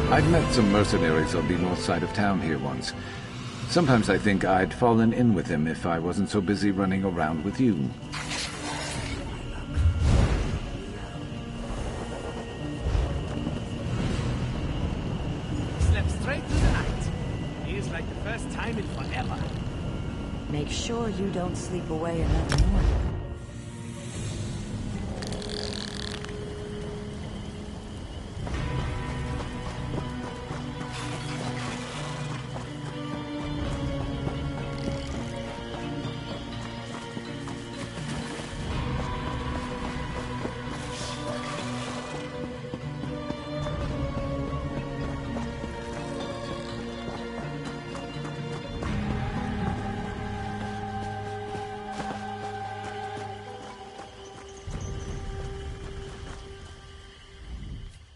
I'd met some mercenaries on the north side of town here once. Sometimes I think I'd fallen in with them if I wasn't so busy running around with you. Slept straight through the night. Feels like the first time in forever. Make sure you don't sleep away another morning.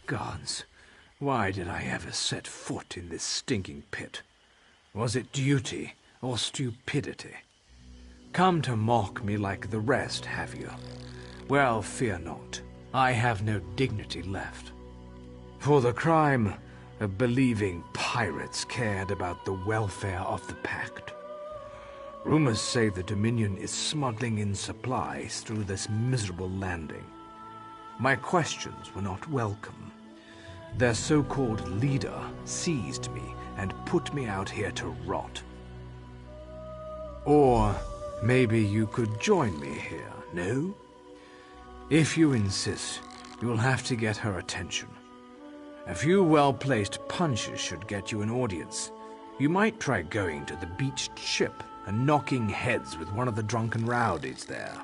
Gods, why did I ever set foot in this stinking pit? Was it duty or stupidity? Come to mock me like the rest, have you? Well, fear not. I have no dignity left. For the crime of believing pirates cared about the welfare of the Pact. Rumors say the Dominion is smuggling in supplies through this miserable landing. My questions were not welcome. Their so-called leader seized me and put me out here to rot. Or maybe you could join me here, no? If you insist, you'll have to get her attention. A few well-placed punches should get you an audience. You might try going to the beached ship and knocking heads with one of the drunken rowdies there.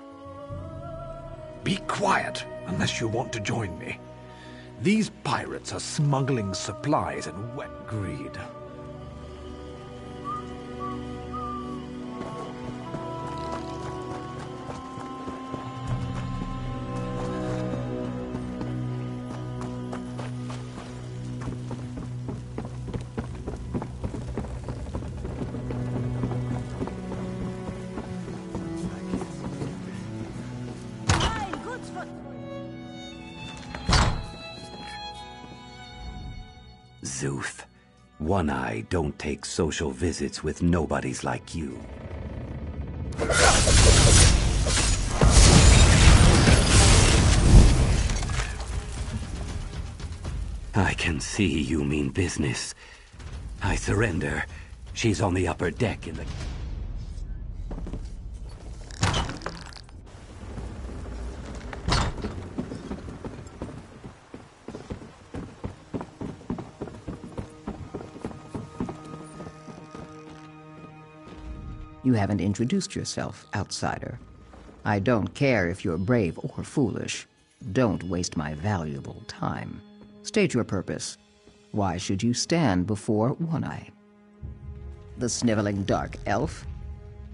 Be quiet, unless you want to join me. These pirates are smuggling supplies and wet greed. Zoof. One-Eye don't take social visits with nobodies like you. I can see you mean business. I surrender. She's on the upper deck in the... You haven't introduced yourself, outsider. I don't care if you're brave or foolish. Don't waste my valuable time. State your purpose. Why should you stand before One-Eye? The sniveling dark elf?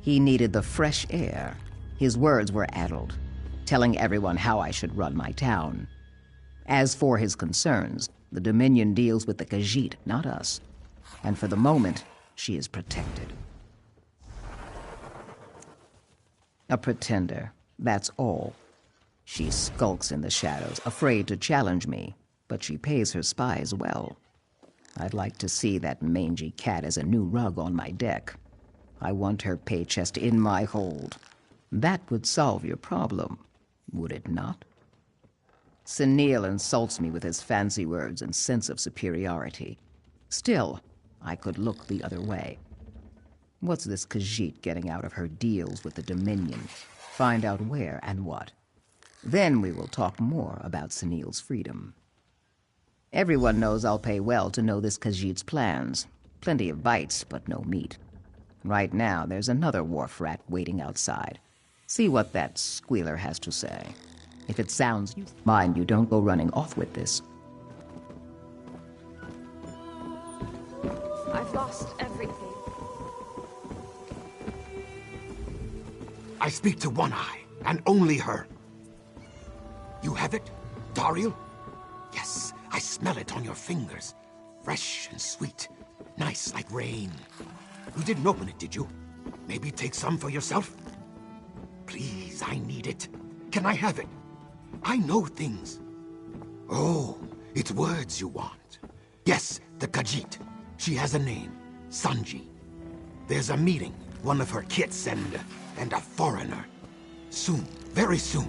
He needed the fresh air. His words were addled, telling everyone how I should run my town. As for his concerns, the Dominion deals with the Khajiit, not us. And for the moment, she is protected. A pretender, that's all. She skulks in the shadows, afraid to challenge me, but she pays her spies well. I'd like to see that mangy cat as a new rug on my deck. I want her pay chest in my hold. That would solve your problem, would it not? Sunil insults me with his fancy words and sense of superiority. Still, I could look the other way. What's this Khajiit getting out of her deals with the Dominion? Find out where and what. Then we will talk more about Sunil's freedom. Everyone knows I'll pay well to know this Khajiit's plans. Plenty of bites, but no meat. Right now, there's another wharf rat waiting outside. See what that squealer has to say. If it sounds, mind you don't go running off with this. I've lost everything. I speak to One Eye, and only her. You have it, Dariel? Yes, I smell it on your fingers. Fresh and sweet, nice like rain. You didn't open it, did you? Maybe take some for yourself? Please, I need it. Can I have it? I know things. Oh, it's words you want. Yes, the Khajiit. She has a name, Sanji. There's a meeting, one of her kits and a foreigner. Soon, very soon.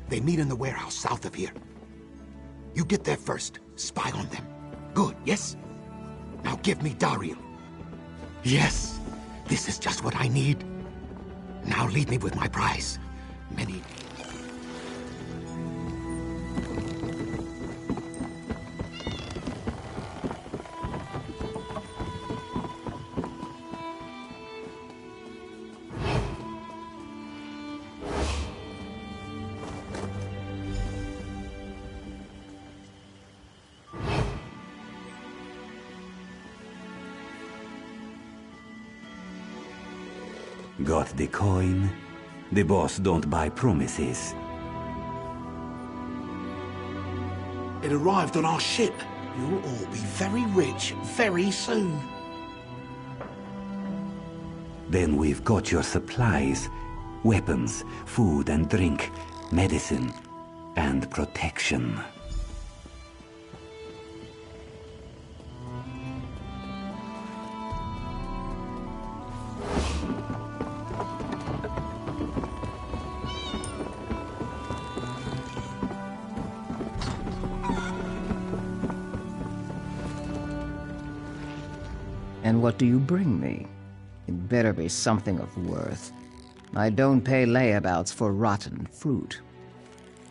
They meet in the warehouse south of here. You get there first, spy on them. Good, yes? Now give me Dariel. Yes, this is just what I need. Now leave me with my prize. Many... Got the coin? The boss don't buy promises. It arrived on our ship. You'll all be very rich very soon. Then we've got your supplies. Weapons, food and drink, medicine, and protection. And what do you bring me? It better be something of worth. I don't pay layabouts for rotten fruit.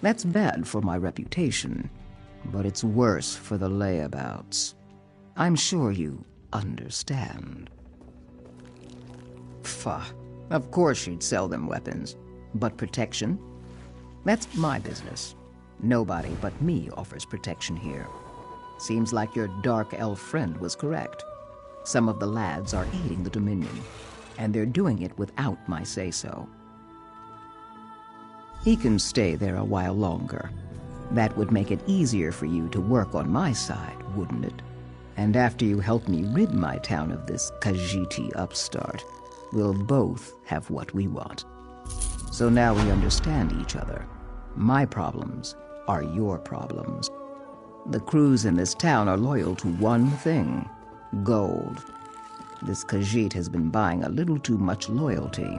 That's bad for my reputation, but it's worse for the layabouts. I'm sure you understand. Pfah. Of course she'd sell them weapons. But protection? That's my business. Nobody but me offers protection here. Seems like your dark elf friend was correct. Some of the lads are aiding the Dominion, and they're doing it without my say-so. He can stay there a while longer. That would make it easier for you to work on my side, wouldn't it? And after you help me rid my town of this Khajiiti upstart, we'll both have what we want. So now we understand each other. My problems are your problems. The crews in this town are loyal to one thing: gold. This Khajiit has been buying a little too much loyalty.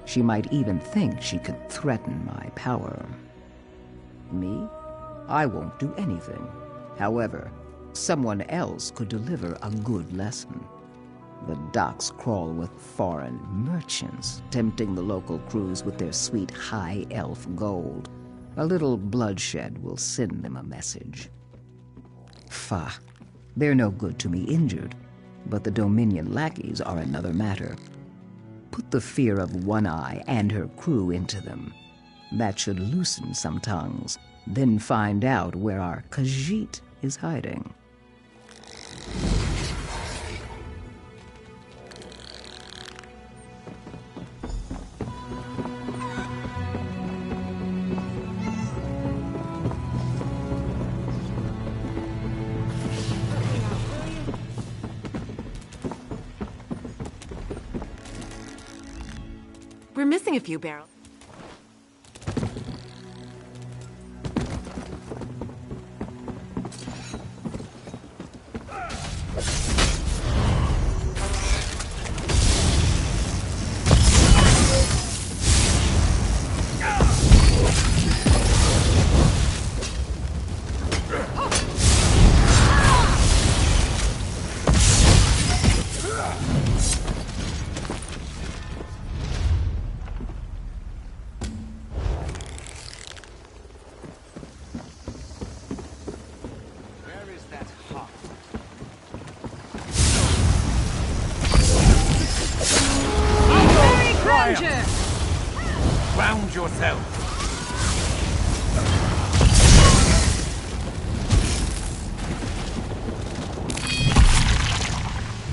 She might even think she could threaten my power. Me? I won't do anything. However, someone else could deliver a good lesson. The docks crawl with foreign merchants, tempting the local crews with their sweet high elf gold. A little bloodshed will send them a message. Pfah. They're no good to me injured, but the Dominion lackeys are another matter. Put the fear of One Eye and her crew into them. That should loosen some tongues, then find out where our Khajiit is hiding. We're missing a few barrels.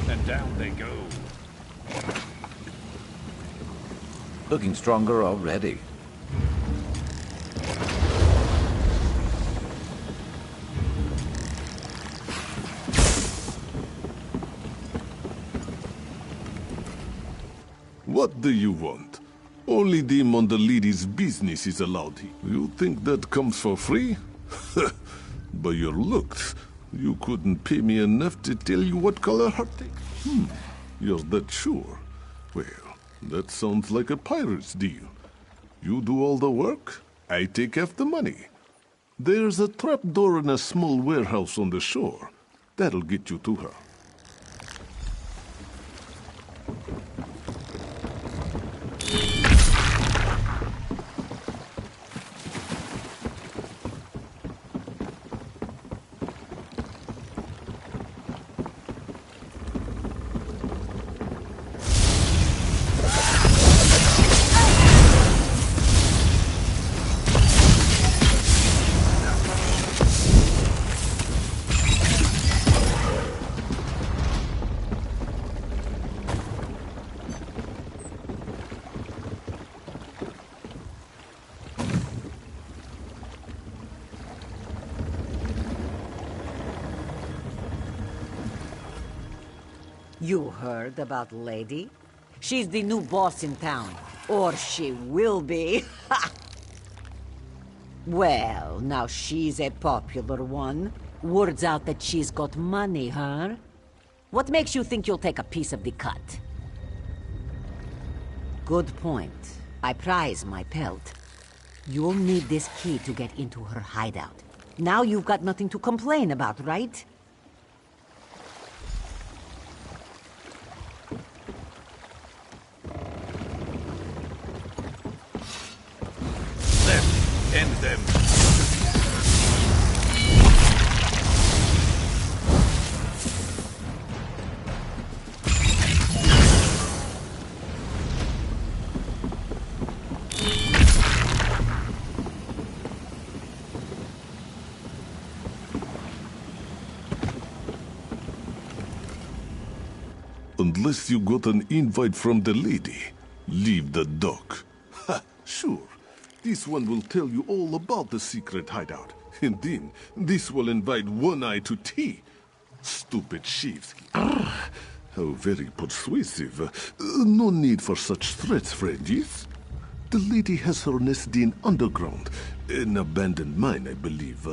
And down they go. Looking stronger already. What do you want? Only them on the lady's business is allowed here. You think that comes for free? By your looks, you couldn't pay me enough to tell you what color her take. You're that sure? Well, that sounds like a pirate's deal. You do all the work, I take half the money. There's a trapdoor in a small warehouse on the shore. That'll get you to her. You heard about Lady? She's the new boss in town. Or she will be. Well, now she's a popular one. Word's out that she's got money, huh? What makes you think you'll take a piece of the cut? Good point. I prize my pelt. You'll need this key to get into her hideout. Now you've got nothing to complain about, right? End them. Unless you got an invite from the lady, leave the dock. Ha, sure. This one will tell you all about the secret hideout. And then, this will invite One-Eye to tea. Stupid chiefs. Ah, how very persuasive. No need for such threats, friendies. The lady has her nest in underground. An abandoned mine, I believe.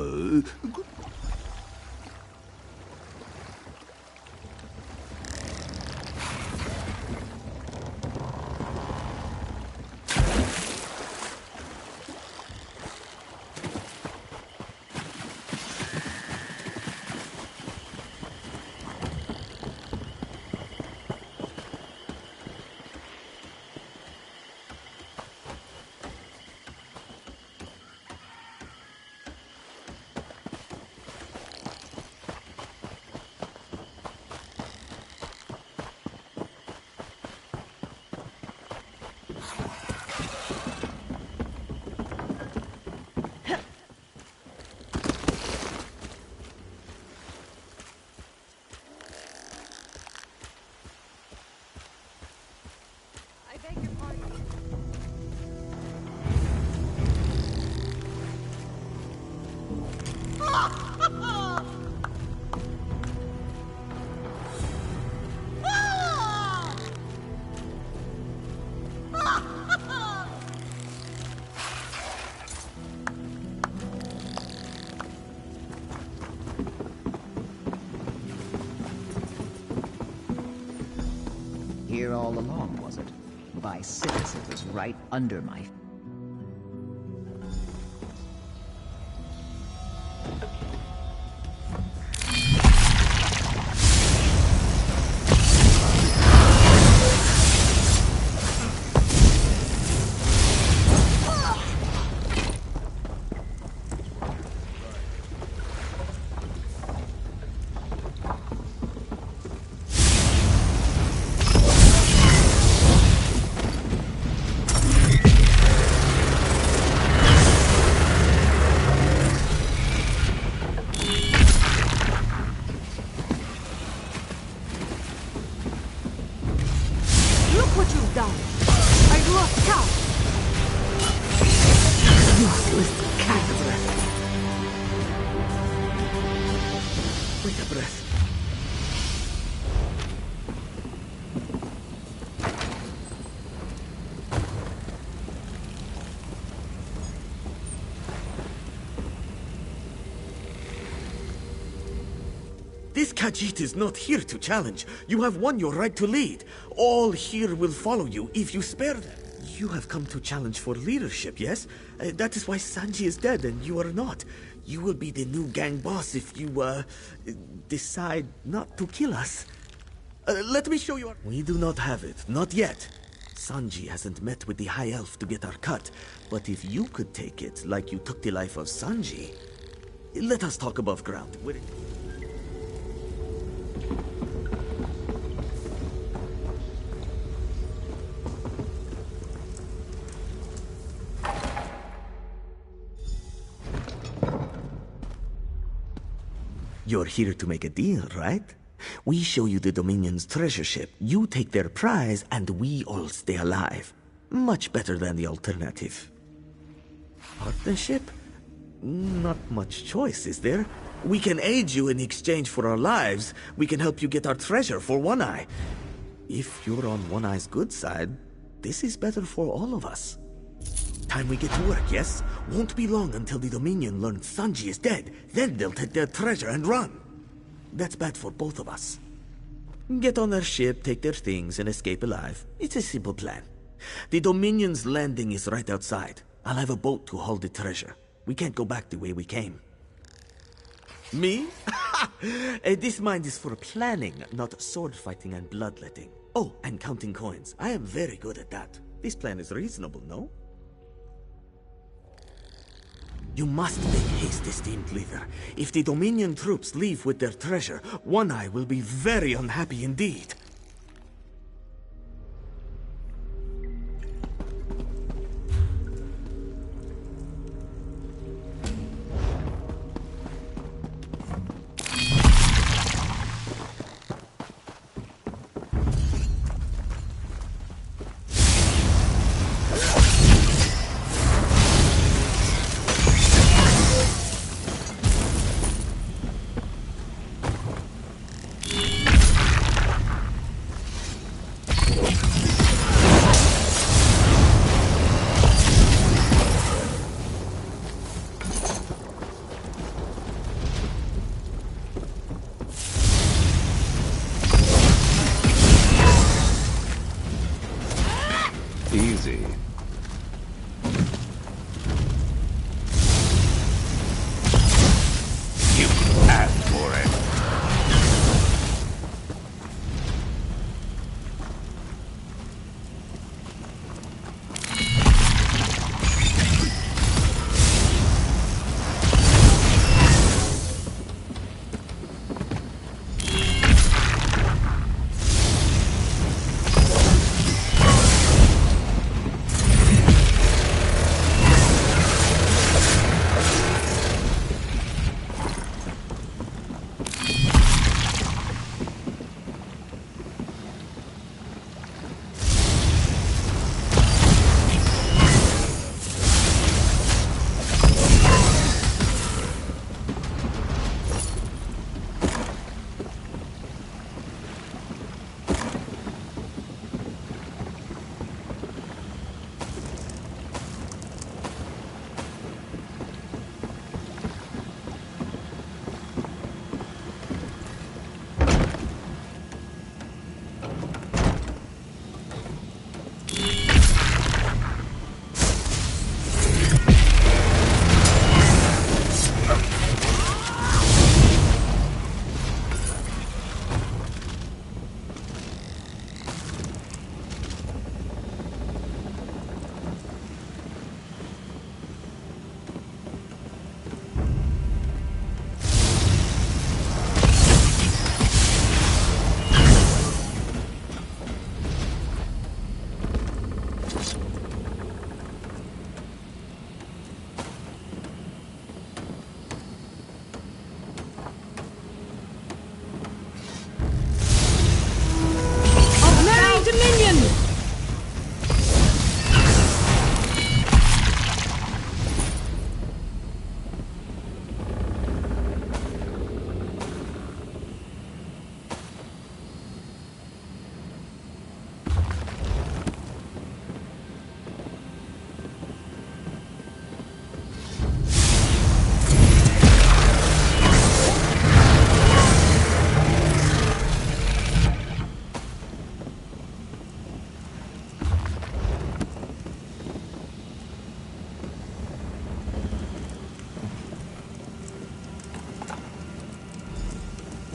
Here all along, was it? By 6, it was right under my... Take a breath. This Khajiit is not here to challenge. You have won your right to lead. All here will follow you if you spare them. You have come to challenge for leadership, yes? That is why Sanji is dead and you are not. You will be the new gang boss if you, decide not to kill us. Let me show you. We do not have it. Not yet. Sanji hasn't met with the High Elf to get our cut. But if you could take it like you took the life of Sanji, let us talk above ground. You're here to make a deal, right? We show you the Dominion's treasure ship, you take their prize, and we all stay alive. Much better than the alternative. Partnership? Not much choice, is there? We can aid you in exchange for our lives. We can help you get our treasure for One Eye. If you're on One Eye's good side, this is better for all of us. Time we get to work, yes? Won't be long until the Dominion learns Sanji is dead. Then they'll take their treasure and run. That's bad for both of us. Get on their ship, take their things, and escape alive. It's a simple plan. The Dominion's landing is right outside. I'll have a boat to haul the treasure. We can't go back the way we came. Me? This mind is for planning, not sword fighting and bloodletting. Oh, and counting coins. I am very good at that. This plan is reasonable, no? You must make haste, esteemed leader. If the Dominion troops leave with their treasure, One Eye will be very unhappy indeed.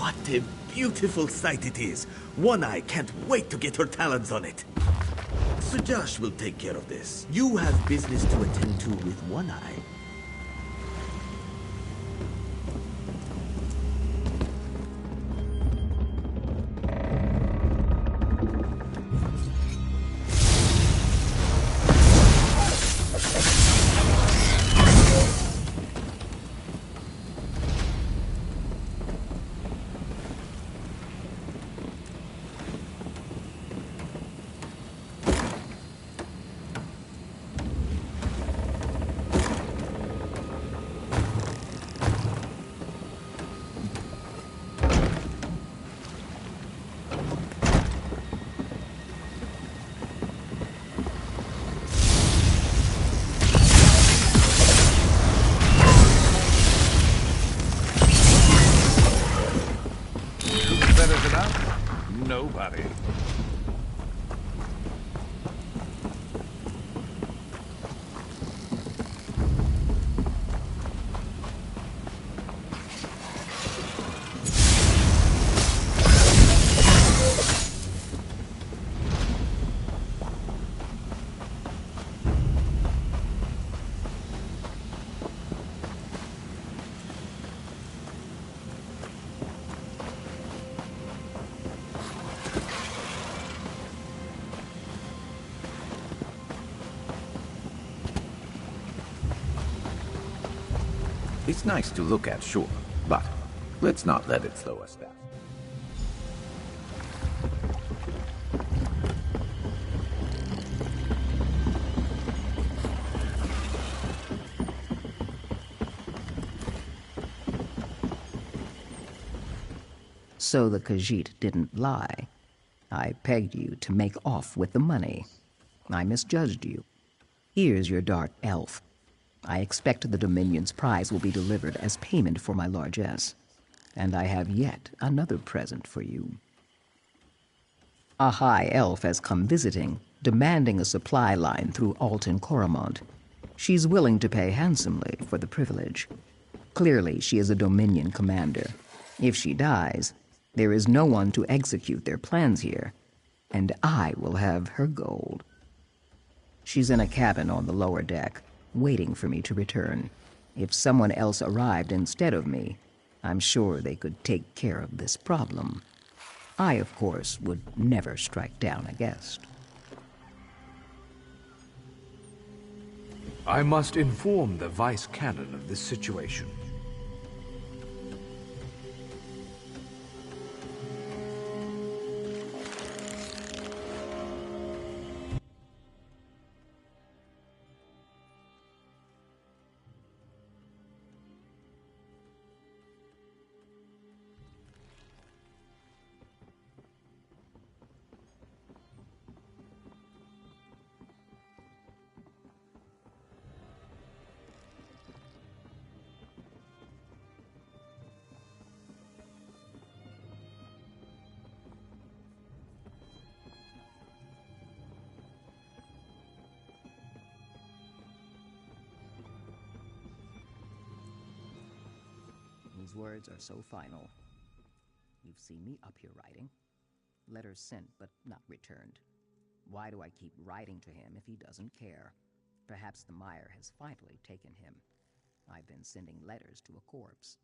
What a beautiful sight it is. One Eye can't wait to get her talons on it. Sir Josh will take care of this. You have business to attend to with One Eye. Nobody. It's nice to look at, sure, but let's not let it slow us down. So the Khajiit didn't lie. I pegged you to make off with the money. I misjudged you. Here's your dark elf. I expect the Dominion's prize will be delivered as payment for my largesse. And I have yet another present for you. A high elf has come visiting, demanding a supply line through Alton Coromont. She's willing to pay handsomely for the privilege. Clearly, she is a Dominion commander. If she dies, there is no one to execute their plans here, and I will have her gold. She's in a cabin on the lower deck, waiting for me to return. If someone else arrived instead of me, I'm sure they could take care of this problem. I, of course, would never strike down a guest. I must inform the Vice Canon of this situation. These words are so final. You've seen me up here writing. Letters sent but not returned. Why do I keep writing to him if he doesn't care? Perhaps the mire has finally taken him. I've been sending letters to a corpse.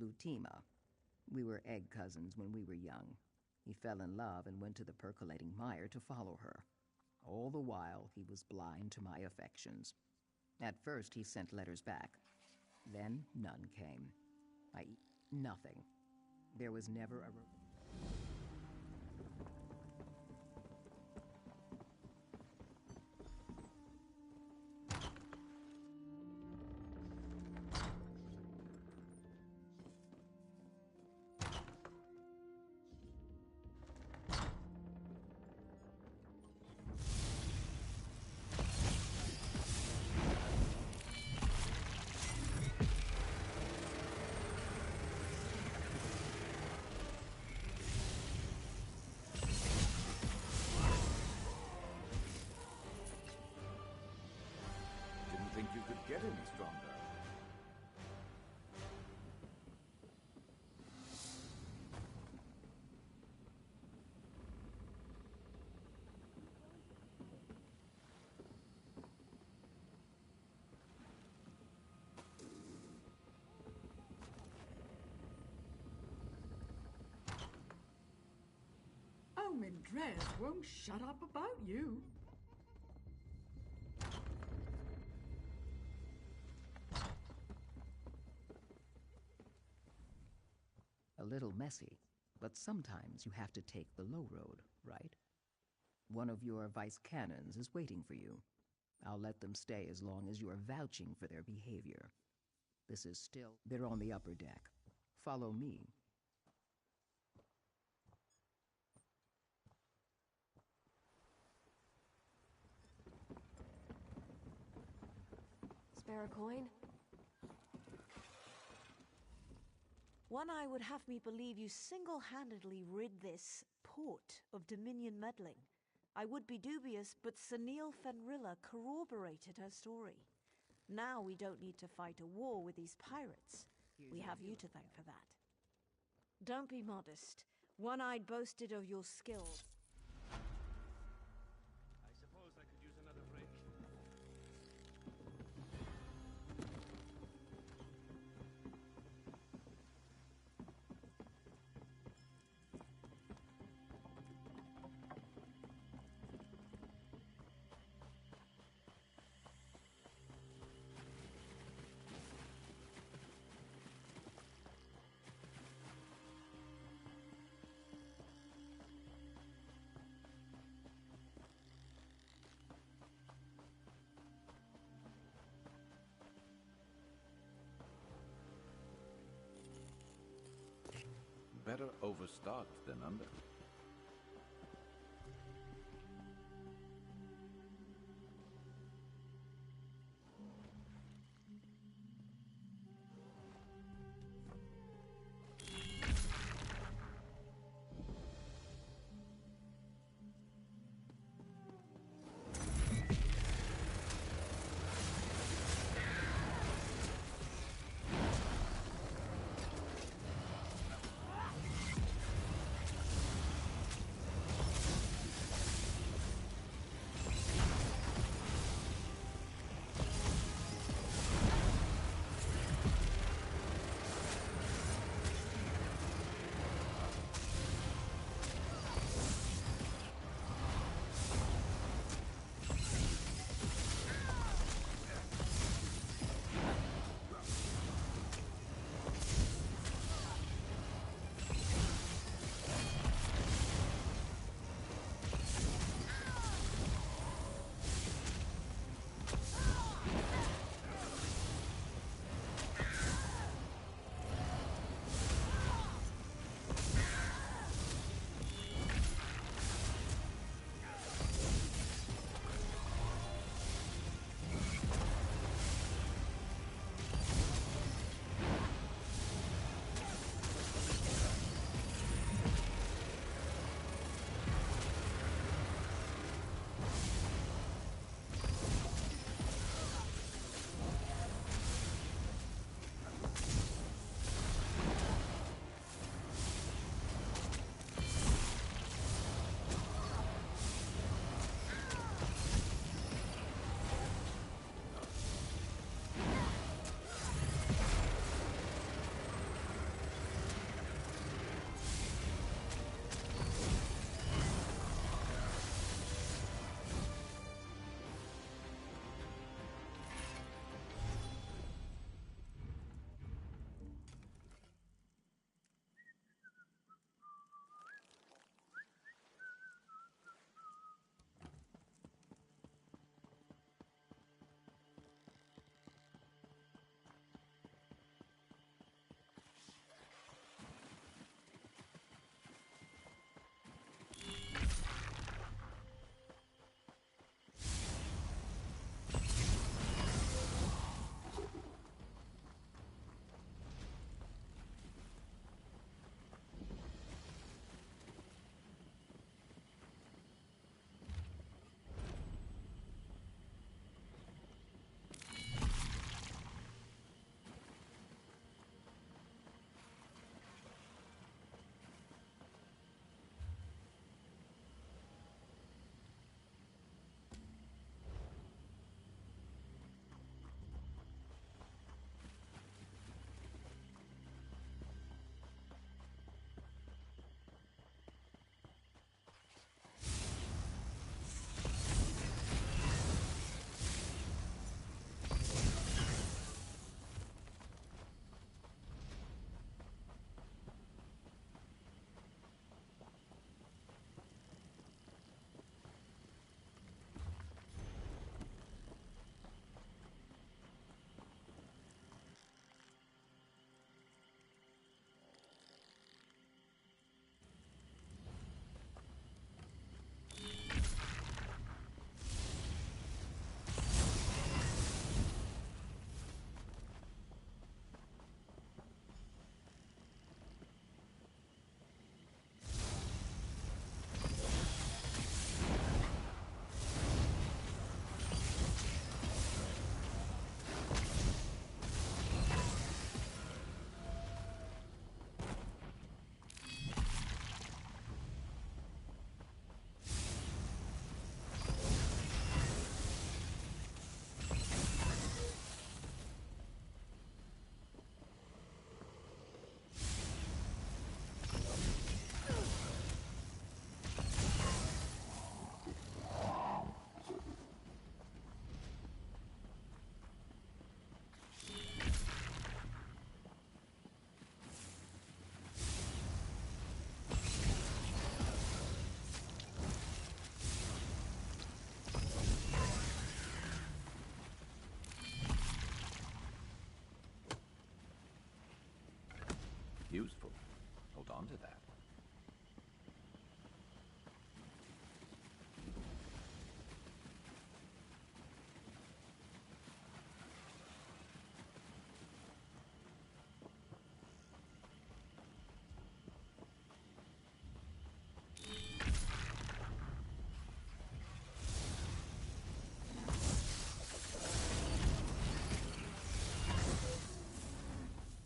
Lutima. We were egg cousins when we were young. He fell in love and went to the percolating mire to follow her. All the while, he was blind to my affections. At first, he sent letters back. Then none came. Nothing. There was never a... Think you could get any stronger. Dres won't shut up about you. A little messy, but sometimes you have to take the low road, right? One of your vice cannons is waiting for you. I'll let them stay as long as you are vouching for their behavior. This is still... They're on the upper deck. Follow me. Spare a coin? One-Eye would have me believe you single-handedly rid this port of Dominion meddling. I would be dubious, but Sunil Fenrilla corroborated her story. Now we don't need to fight a war with these pirates. We have you to thank for that. Don't be modest. One-Eyed boasted of your skill. I suppose I could use another drink. Better overstocked than under. Useful. Hold on to that.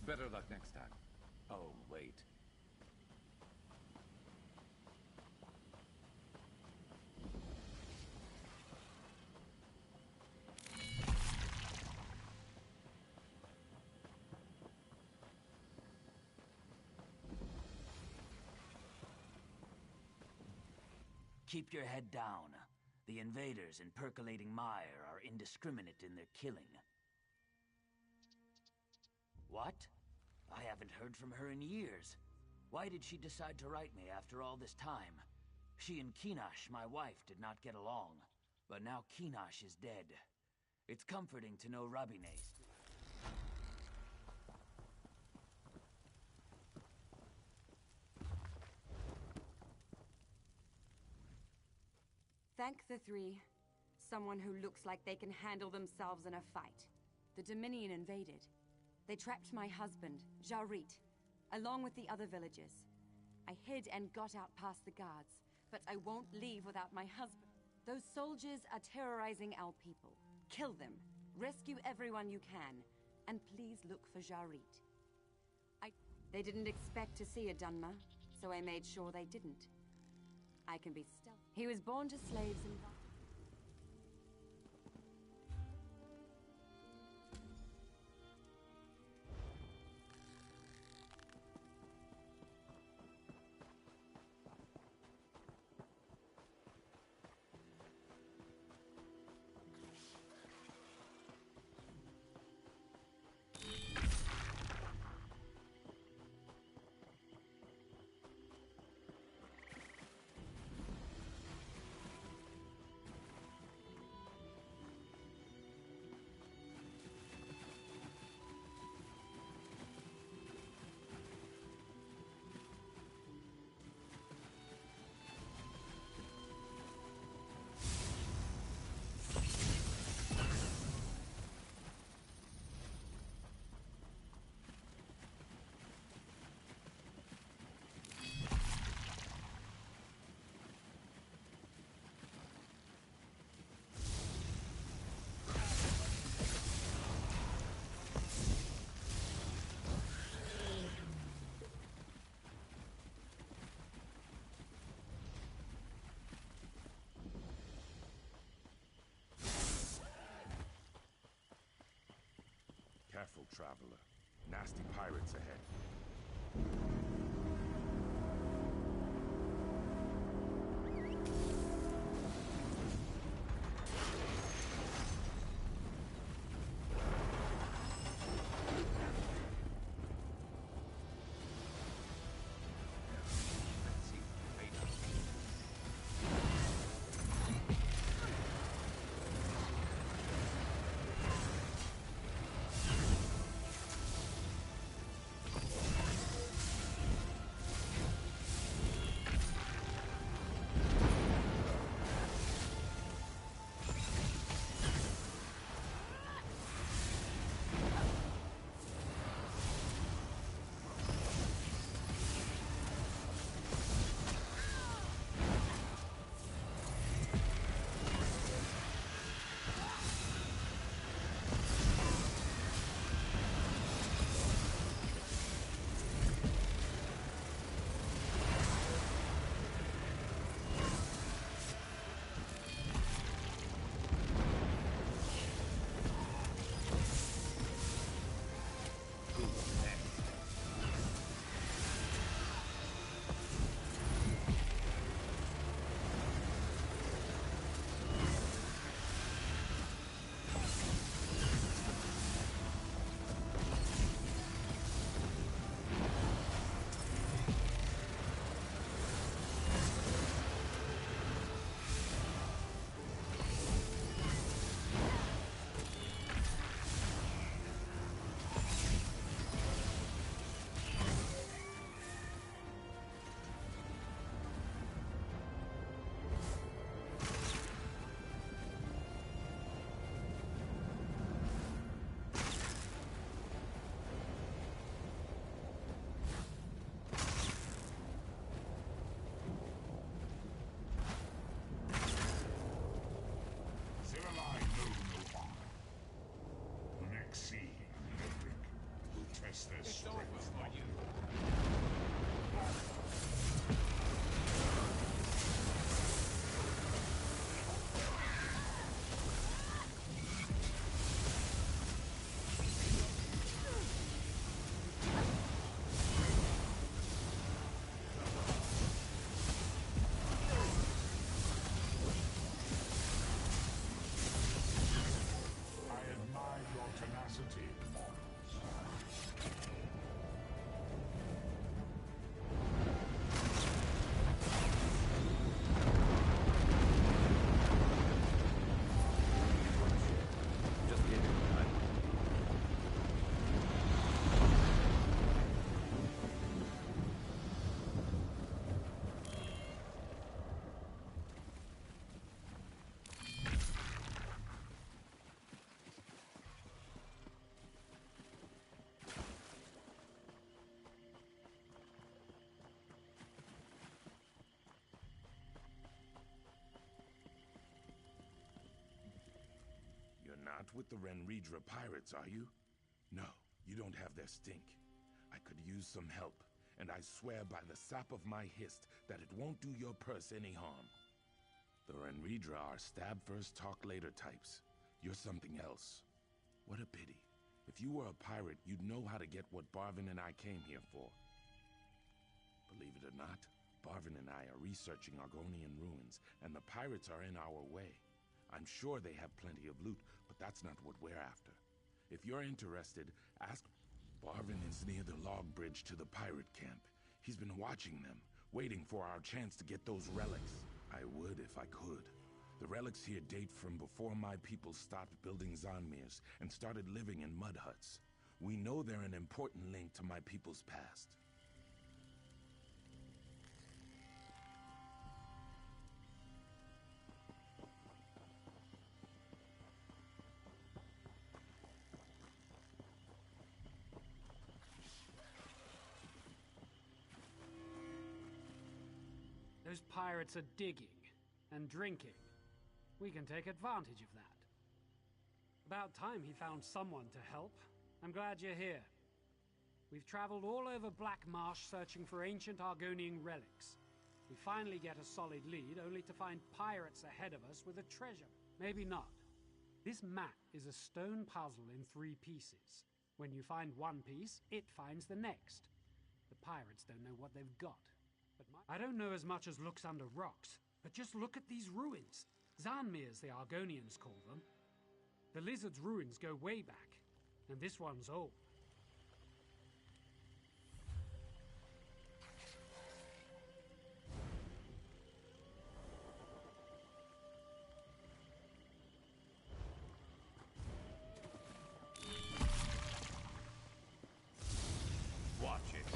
Better luck next time. Oh, wait. Keep your head down. The invaders in percolating mire are indiscriminate in their killing. What? I haven't heard from her in years. Why did she decide to write me after all this time? She and Kinash, my wife, did not get along. But now Kinash is dead. It's comforting to know Rabine. Thank the three. Someone who looks like they can handle themselves in a fight. The Dominion invaded. They trapped my husband, Jarit, along with the other villagers. I hid and got out past the guards, but I won't leave without my husband. Those soldiers are terrorizing our people. Kill them. Rescue everyone you can. And please look for Jarit. They didn't expect to see a Dunmer, so I made sure they didn't. I can be stealthy. He was born to slaves and... Careful, traveler. Nasty pirates ahead. test their strength. I admire your tenacity, Morris. Just get it, right? You're not with the Renridra pirates, are you? No, you don't have their stink. I could use some help, and I swear by the sap of my hist that it won't do your purse any harm. The Renridra are stab first, talk later types. You're something else. What a pity. If you were a pirate, you'd know how to get what Barvin and I came here for. Believe it or not, Barvin and I are researching Argonian ruins, and the pirates are in our way. I'm sure they have plenty of loot, but that's not what we're after. If you're interested, ask... Barvin is near the log bridge to the pirate camp. He's been watching them, waiting for our chance to get those relics. I would if I could. The relics here date from before my people stopped building Zanmirs and started living in mud huts. We know they're an important link to my people's past. Those pirates are digging and drinking. We can take advantage of that. About time he found someone to help. I'm glad you're here. We've traveled all over Black Marsh searching for ancient Argonian relics. We finally get a solid lead, only to find pirates ahead of us with a treasure. Maybe not. This map is a stone puzzle in 3 pieces. When you find one piece, it finds the next. The pirates don't know what they've got. But I don't know as much as looks under rocks, but just look at these ruins. Zanmirs, the Argonians call them. The lizard's ruins go way back, and this one's old. Watch it.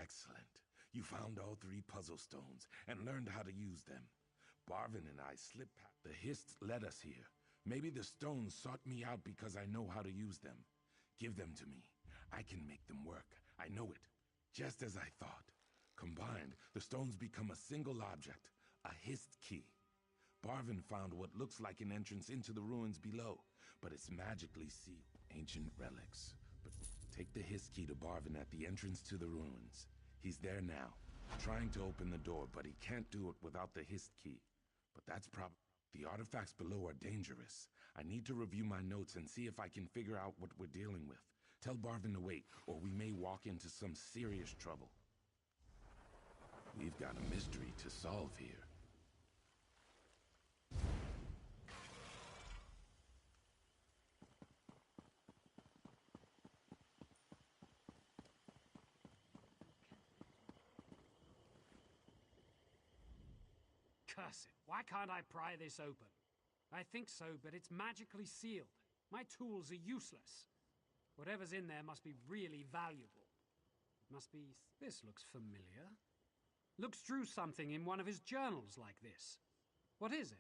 Excellent. You found all 3 puzzle stones and learned how to use them. Barvin and I slipped past. The Hist led us here. Maybe the stones sought me out because I know how to use them. Give them to me. I can make them work. I know it. Just as I thought. Combined, the stones become a single object, a Hist key. Barvin found what looks like an entrance into the ruins below, but it's magically sealed. Ancient relics. But take the Hist key to Barvin at the entrance to the ruins. He's there now, trying to open the door, but he can't do it without the Hist key. But that's probably... The artifacts below are dangerous. I need to review my notes and see if I can figure out what we're dealing with. Tell Barvin to wait, or we may walk into some serious trouble. We've got a mystery to solve here. Curse it. Why can't I pry this open? I think so, but it's magically sealed. My tools are useless. Whatever's in there must be really valuable. It must be... This looks familiar. Looks drew something in one of his journals like this. What is it?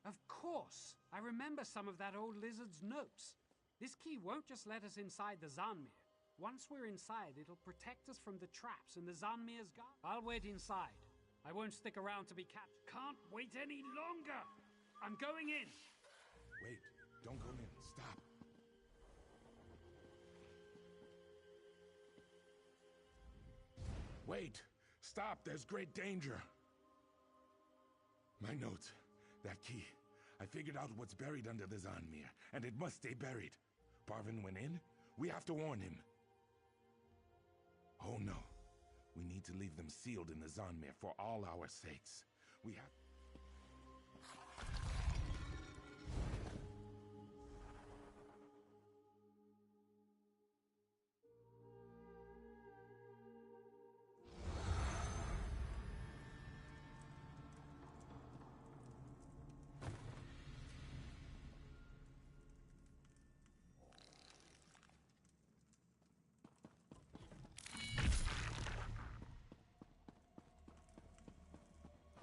Of course! I remember some of that old lizard's notes. This key won't just let us inside the Zanmir. Once we're inside, it'll protect us from the traps and the Zanmir's guard. I'll wait inside. I won't stick around to be captured. Can't wait any longer! I'm going in! Wait, don't go in. Stop. Wait! Stop! There's great danger! My notes. That key. I figured out what's buried under the Zanmir, and it must stay buried. Barvin went in? We have to warn him. Oh no. We need to leave them sealed in the Zanmir for all our sakes. We have...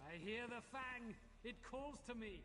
I hear the Fang! It calls to me!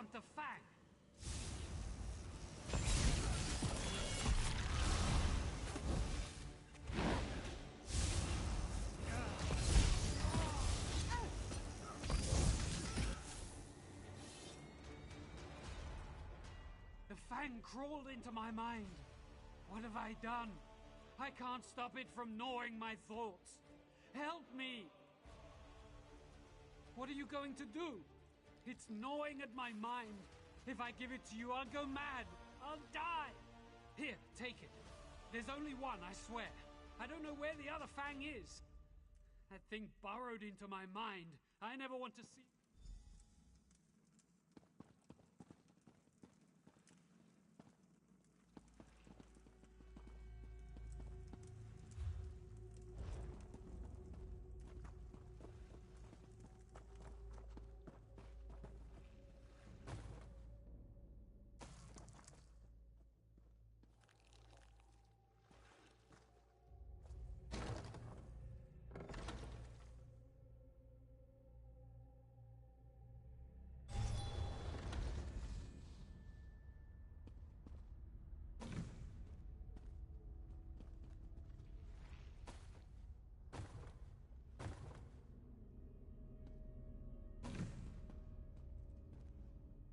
want the fang. The fang crawled into my mind. What have I done? I can't stop it from gnawing my thoughts. Help me! What are you going to do? It's gnawing at my mind. If I give it to you, I'll go mad. I'll die. Here, take it. There's only one, I swear. I don't know where the other fang is. That thing burrowed into my mind. I never want to see...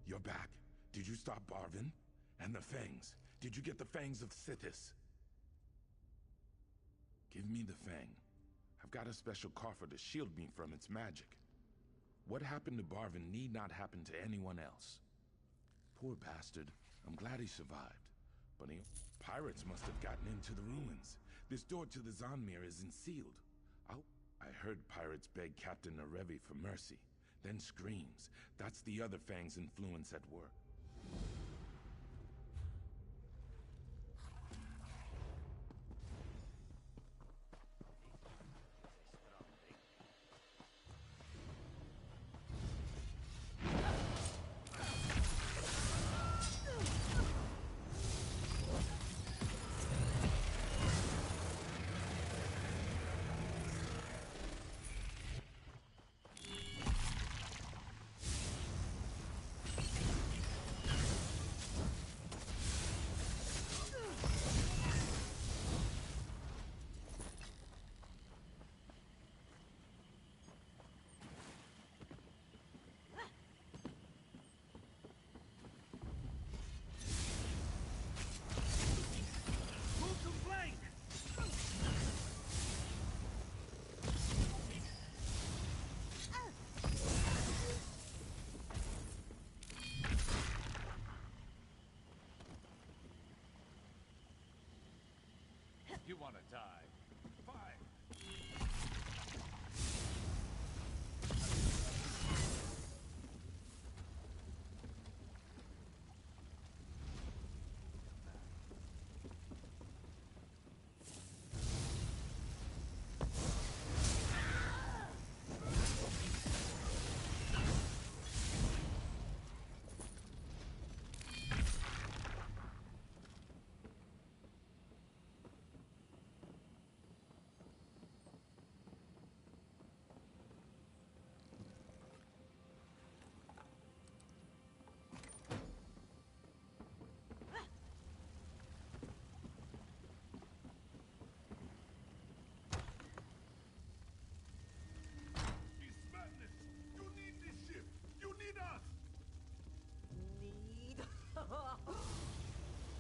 You're back. Did you stop Barvin? And the fangs? Did you get the fangs of Sithis? Give me the fang. I've got a special coffer to shield me from its magic. What happened to Barvin need not happen to anyone else. Poor bastard. I'm glad he survived. But pirates must have gotten into the ruins. This door to the Zanmir isn't sealed. I heard pirates beg Captain Narevi for mercy. Then screams. That's the other fang's influence at work. You want to die? Fine.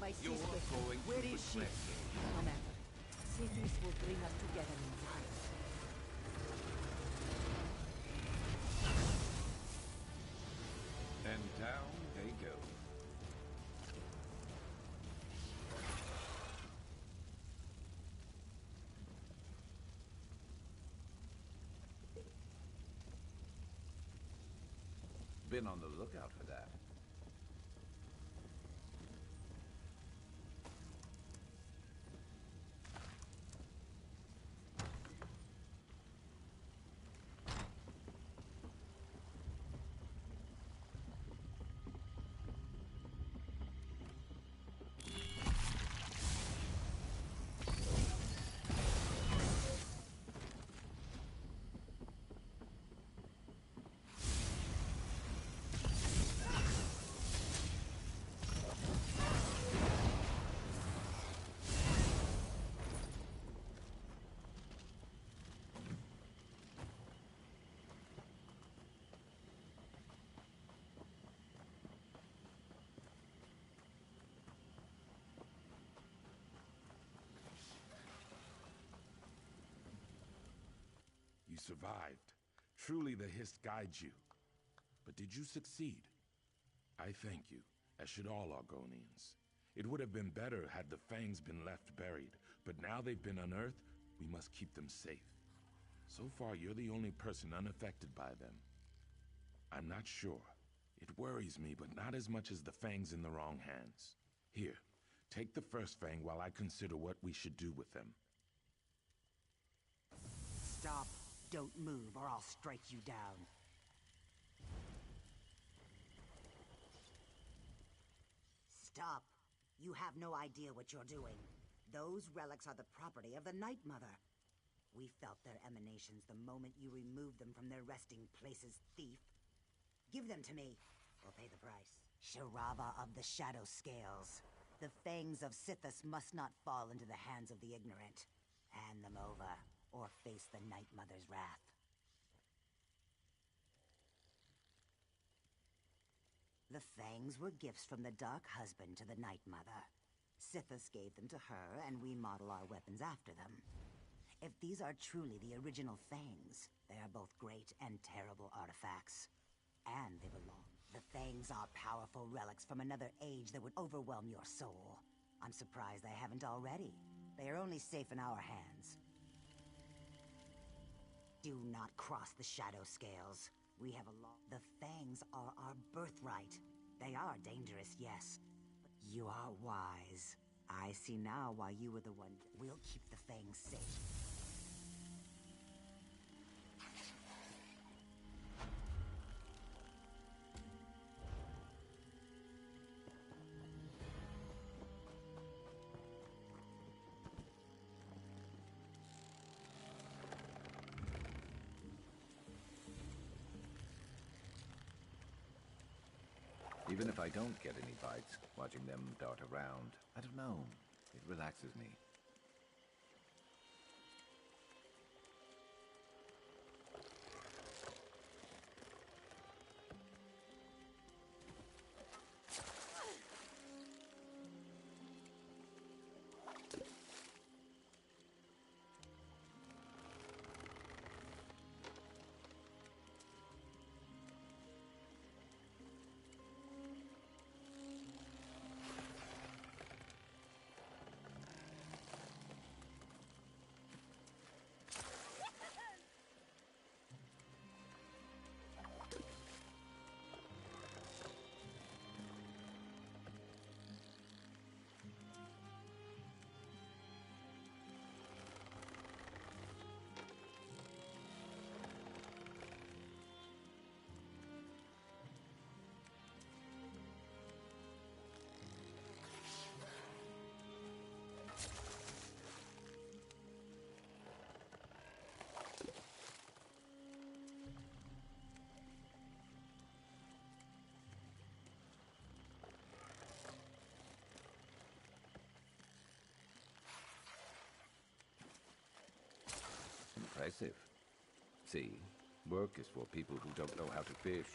My You're sister, going where to is she? regret it. No matter. Cities will bring us together in time. And down they go. Been on the lookout for that. survived. Truly the Hist guides you. But did you succeed? I thank you, as should all Argonians. It would have been better had the fangs been left buried, but now they've been unearthed, we must keep them safe. So far, you're the only person unaffected by them. I'm not sure. It worries me, but not as much as the fangs in the wrong hands. Here, take the first fang while I consider what we should do with them. Stop. Don't move, or I'll strike you down. Stop. You have no idea what you're doing. Those relics are the property of the Night Mother. We felt their emanations the moment you removed them from their resting places, thief. Give them to me. We'll pay the price. Sharava of the Shadow Scales. The fangs of Sithis must not fall into the hands of the ignorant. Hand them over, or face the Night Mother's wrath. The fangs were gifts from the Dark Husband to the Night Mother. Sithis gave them to her, and we model our weapons after them. If these are truly the original fangs, they are both great and terrible artifacts. And they belong. The fangs are powerful relics from another age that would overwhelm your soul. I'm surprised they haven't already. They are only safe in our hands. Do not cross the Shadow Scales. We have a law. The fangs are our birthright. They are dangerous, yes. But you are wise. I see now why you were the one. We'll keep the fangs safe. Even if I don't get any bites, watching them dart around, I don't know, it relaxes me. Impressive. See, work is for people who don't know how to fish.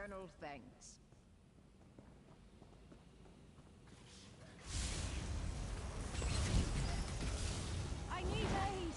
eternal thanks. I need aid!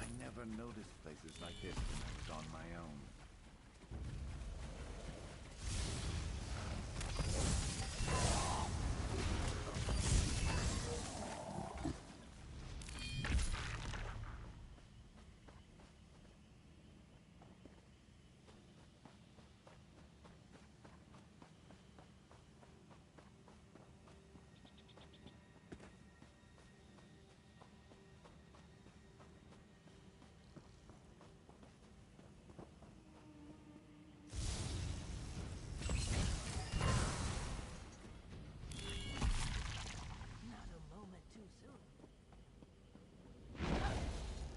I never noticed places like this when I was on my own.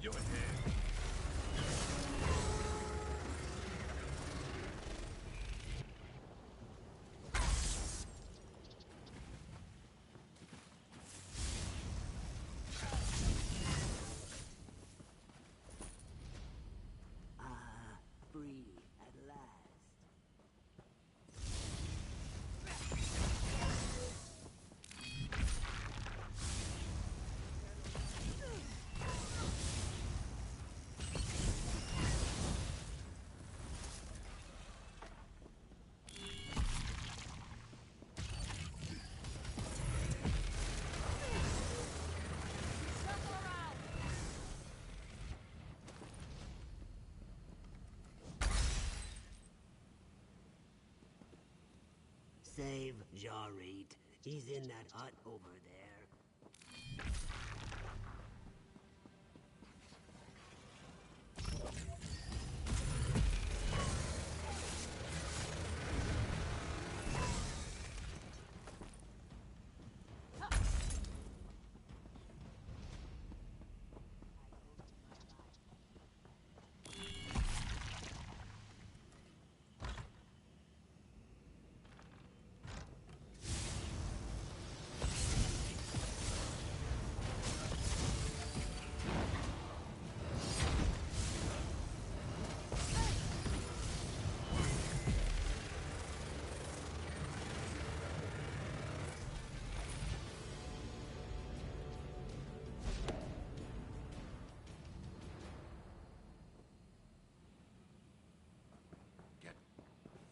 You're here. Free at last. Save Jarit. He's in that hut over there.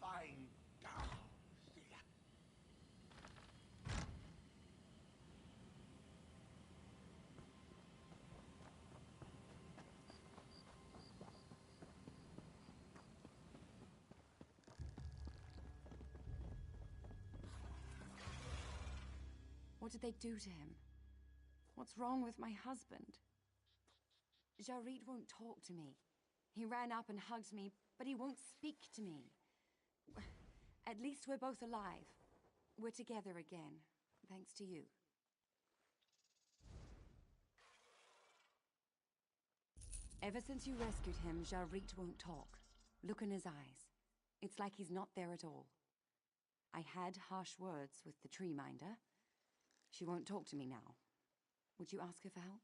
Fine. What did they do to him? What's wrong with my husband? Jarit won't talk to me. He ran up and hugged me, but he won't speak to me. At least we're both alive. We're together again, thanks to you. Ever since you rescued him, Jarit won't talk. Look in his eyes. It's like he's not there at all. I had harsh words with the tree minder. She won't talk to me now. Would you ask her for help?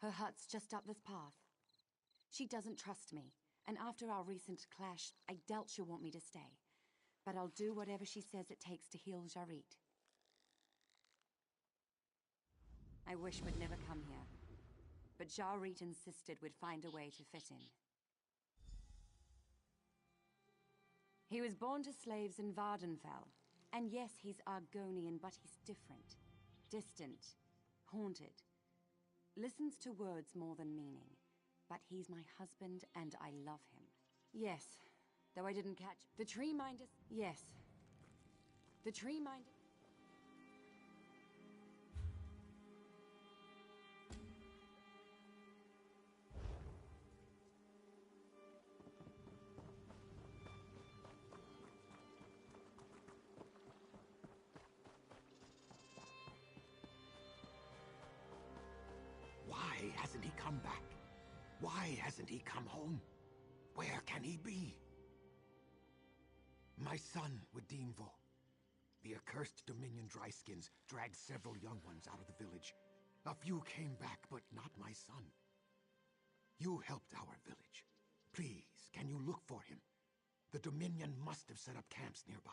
Her hut's just up this path. She doesn't trust me, and after our recent clash, I doubt she'll want me to stay. but I'll do whatever she says it takes to heal Jarit. I wish we'd never come here, but Jarit insisted we'd find a way to fit in. He was born to slaves in Vardenfell, and yes, he's Argonian, but he's different. Distant, haunted. Listens to words more than meaning, but he's my husband and I love him. Yes, though I didn't catch... The tree minders... Yes. The tree minders... Why hasn't he come back? Why hasn't he come home? Where can he be? My son with Deanvo. The accursed Dominion Dryskins dragged several young ones out of the village. A few came back, but not my son. You helped our village. Please, can you look for him? The Dominion must have set up camps nearby.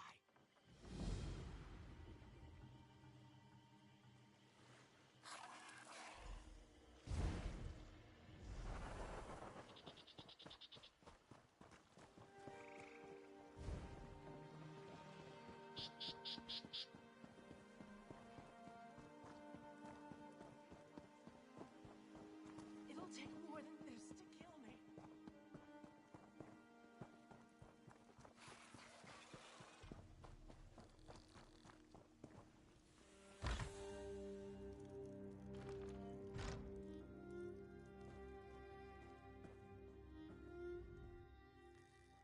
It'll take more than this to kill me.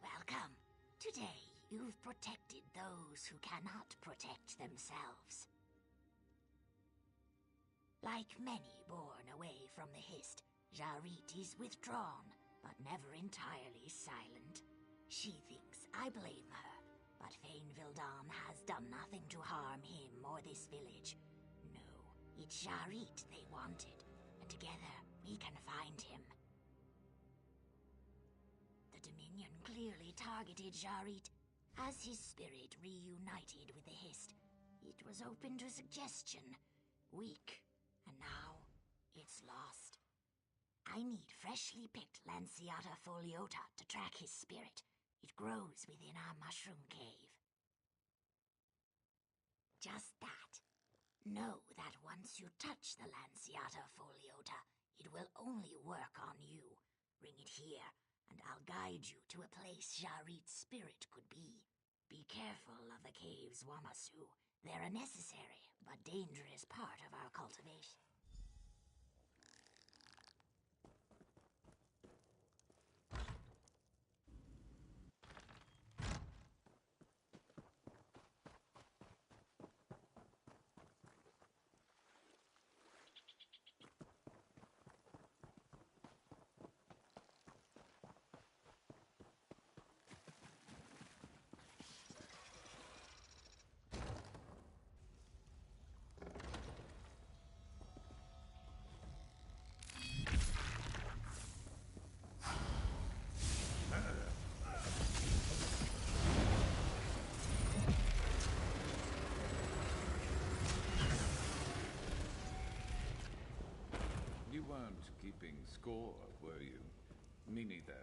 Welcome. Today, you've protected those who cannot protect themselves. Like many born away from the Hist, Jarit is withdrawn, but never entirely silent. She thinks I blame her, but Fain Vildan has done nothing to harm him or this village. No, it's Jarit they wanted, and together we can find him. The Dominion clearly targeted Jarit. As his spirit reunited with the Hist, it was open to suggestion. Weak. And now, it's lost. I need freshly picked Lanciata foliota to track his spirit. It grows within our mushroom cave. Just that. Know that once you touch the Lanciata foliota, it will only work on you. Bring it here, and I'll guide you to a place Jarit's spirit could be. Be careful of the caves, Wamasu. They're a necessary but dangerous part of our cultivation. You weren't keeping score, were you? Me neither.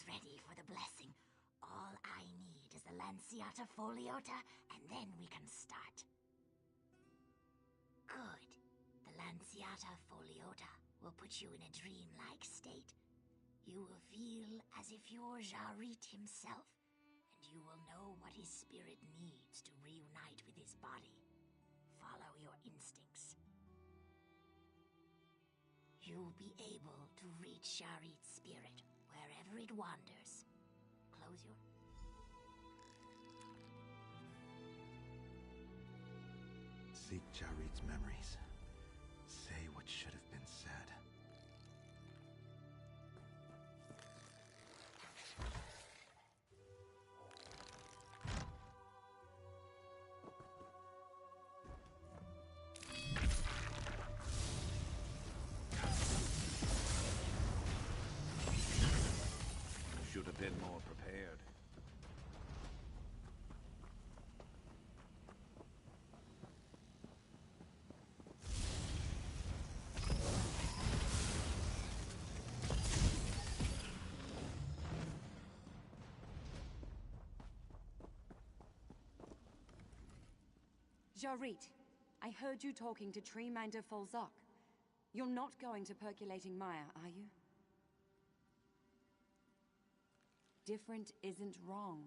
ready for the blessing. All I need is the Lanciata Foliota, and then we can start. Good. The Lanciata Foliota will put you in a dreamlike state. You will feel as if you're Jarit himself, and you will know what his spirit needs to reunite with his body. Follow your instincts. You'll be able to reach Jarit's spirit wherever it wanders. Close your... Seek Jarit's memories. Say what should have been said. Should have been more prepared. Jarit, I heard you talking to Treeminder Folzok. You're not going to Percolating Mire, are you? Different isn't wrong.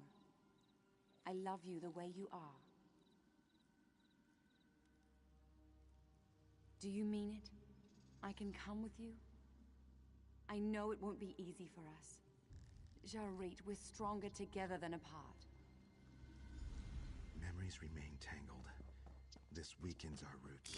I love you the way you are. Do you mean it? I can come with you? I know it won't be easy for us. Jarit, we're stronger together than apart. Memories remain tangled. This weakens our roots.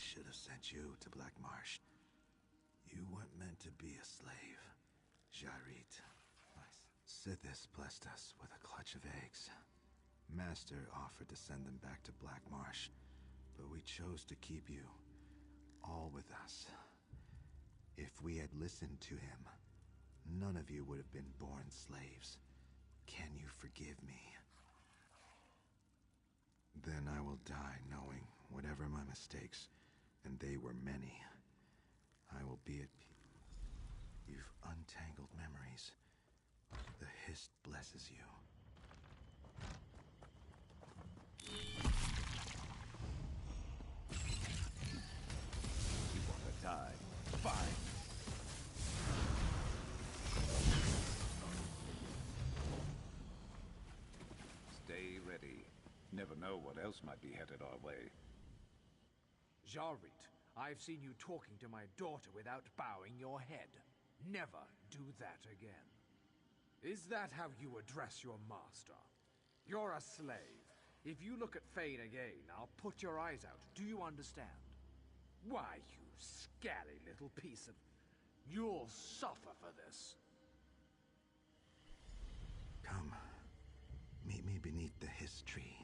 Should have sent you to Black Marsh. You weren't meant to be a slave, Jarit. Sithis blessed us with a clutch of eggs. Master offered to send them back to Black Marsh, but we chose to keep you, all with us. If we had listened to him, none of you would have been born slaves. Can you forgive me? Then I will die knowing, whatever my mistakes, and they were many, I will be at peace. You've untangled memories. The Hist blesses you. You want to die? Fine. Stay ready. Never know what else might be headed our way. Jarit, I've seen you talking to my daughter without bowing your head. Never do that again. Is that how you address your master? You're a slave. If you look at Fane again, I'll put your eyes out. Do you understand? Why, you scally little piece of... You'll suffer for this. Come. Meet me beneath the Hist tree.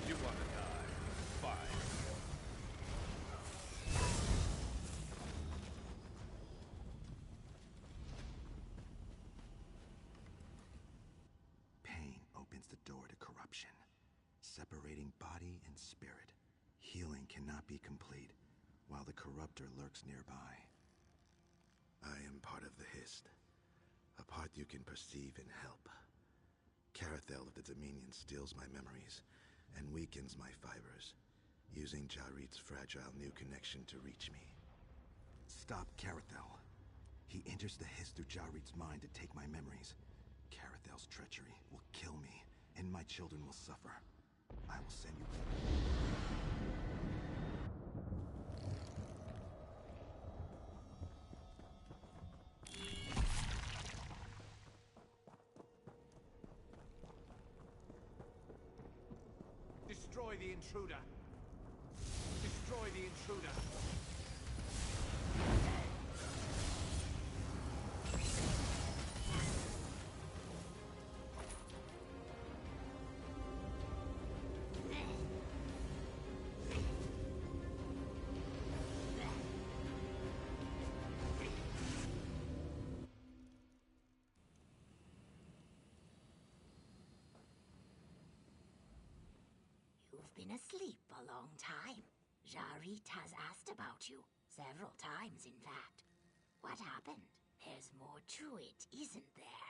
You want to die? Fine. Pain opens the door to corruption, separating body and spirit. Healing cannot be complete while the corruptor lurks nearby. I am part of the Hist, a part you can perceive and help. Carathel of the Dominion steals my memories and weakens my fibers, using Jarit's fragile new connection to reach me. Stop Carathel. He enters the Hist through Jarit's mind to take my memories. Carathel's treachery will kill me, and my children will suffer. I will send you. Destroy the intruder! Destroy the intruder! You've been asleep a long time. Jarit has asked about you. Several times, in fact. What happened? There's more to it, isn't there?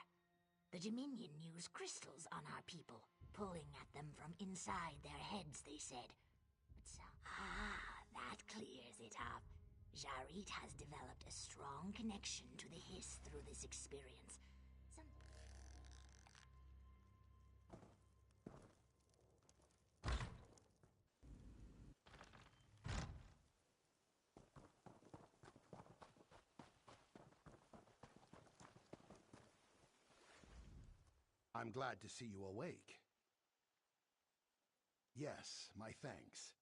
The Dominion use crystals on our people, pulling at them from inside their heads, they said. That clears it up. Jarit has developed a strong connection to the Hiss through this experience. I'm glad to see you awake. Yes, my thanks.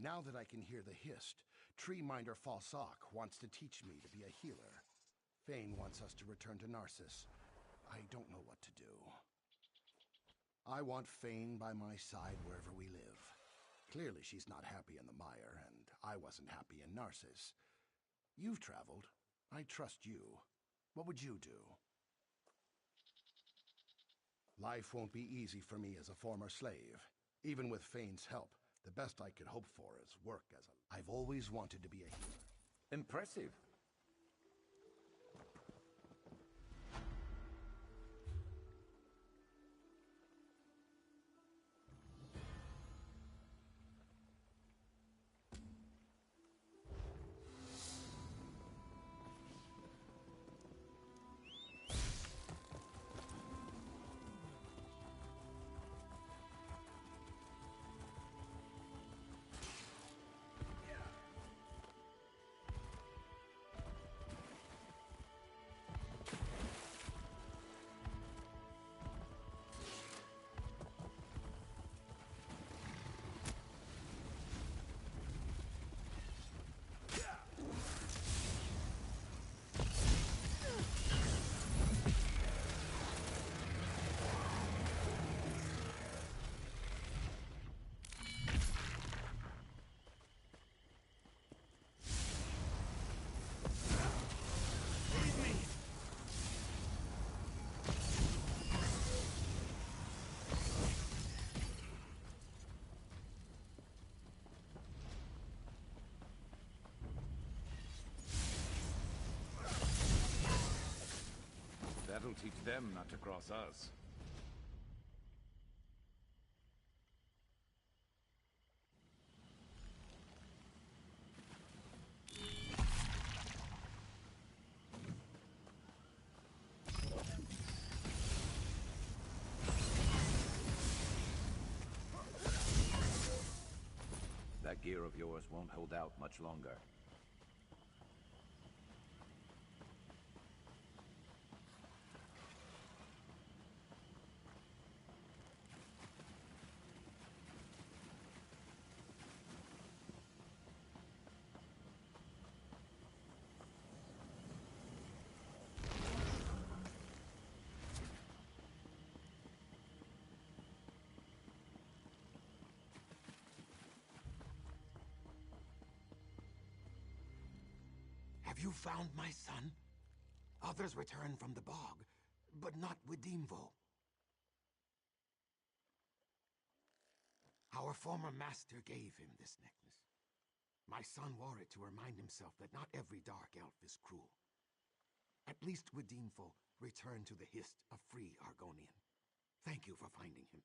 Now that I can hear the hist, Tree Minder Falsock wants to teach me to be a healer. Fane wants us to return to Narcissus. I don't know what to do. I want Fane by my side wherever we live. Clearly she's not happy in the mire, and I wasn't happy in Narcissus. You've traveled. I trust you. What would you do? Life won't be easy for me as a former slave. Even with Fane's help, the best I could hope for is work as a... I've always wanted to be a healer. Impressive. That'll teach them not to cross us. That gear of yours won't hold out much longer. Have you found my son? Others return from the bog, but not with Dimvo. Our former master gave him this necklace. My son wore it to remind himself that not every dark elf is cruel. At least Widimfo returned to the Hist a free Argonian. Thank you for finding him.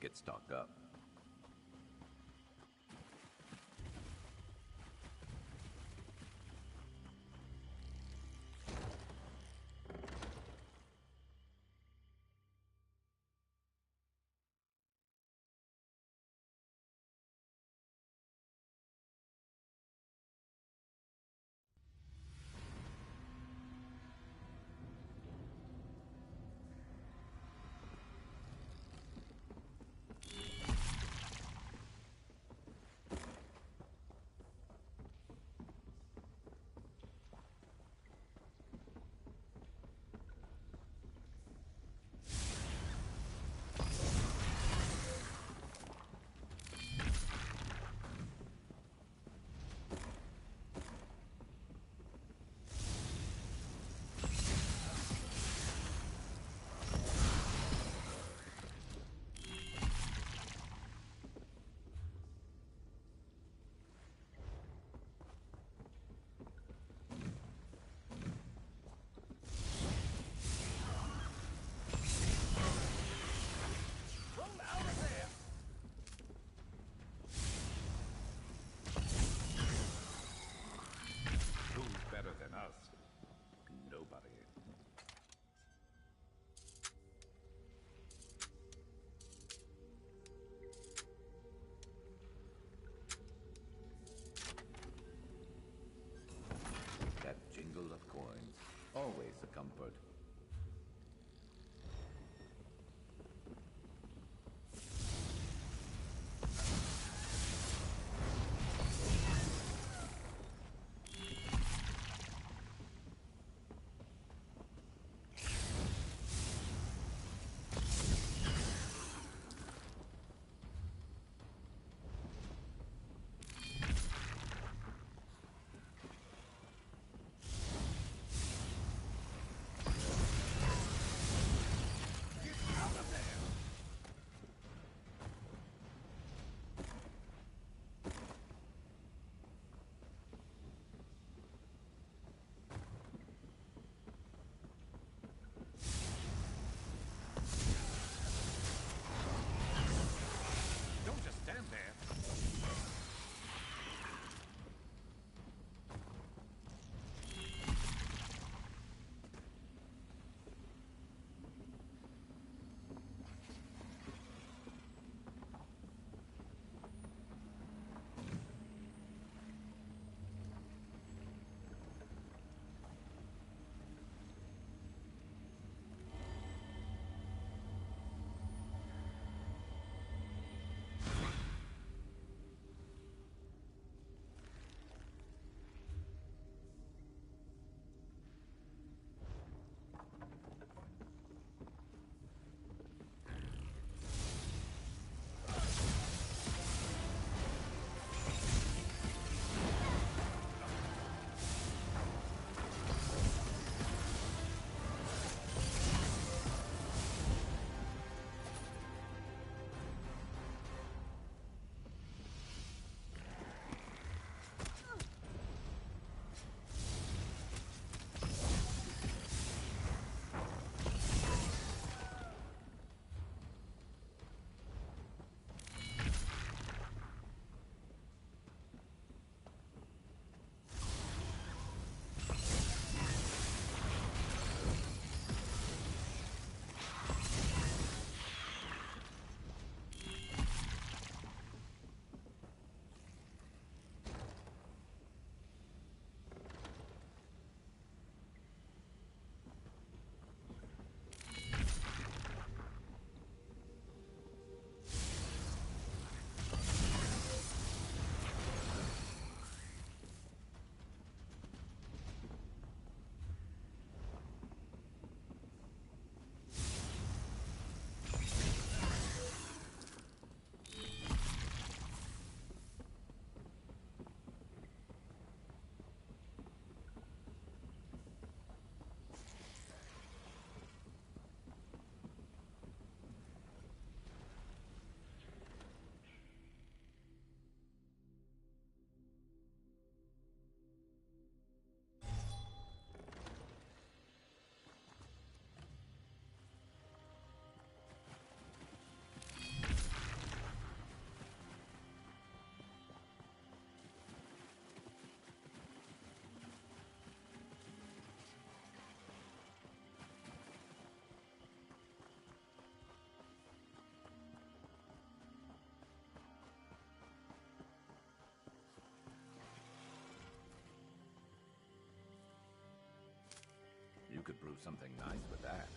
get stocked up. Always a comfort. could brew something nice with that.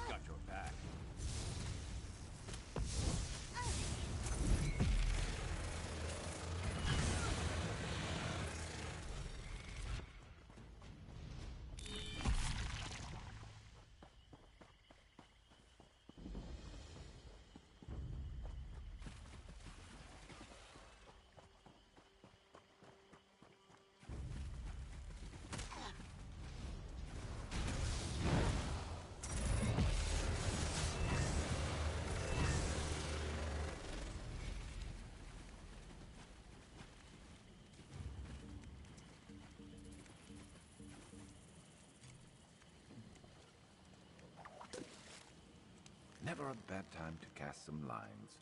Got your back. Never a bad time to cast some lines.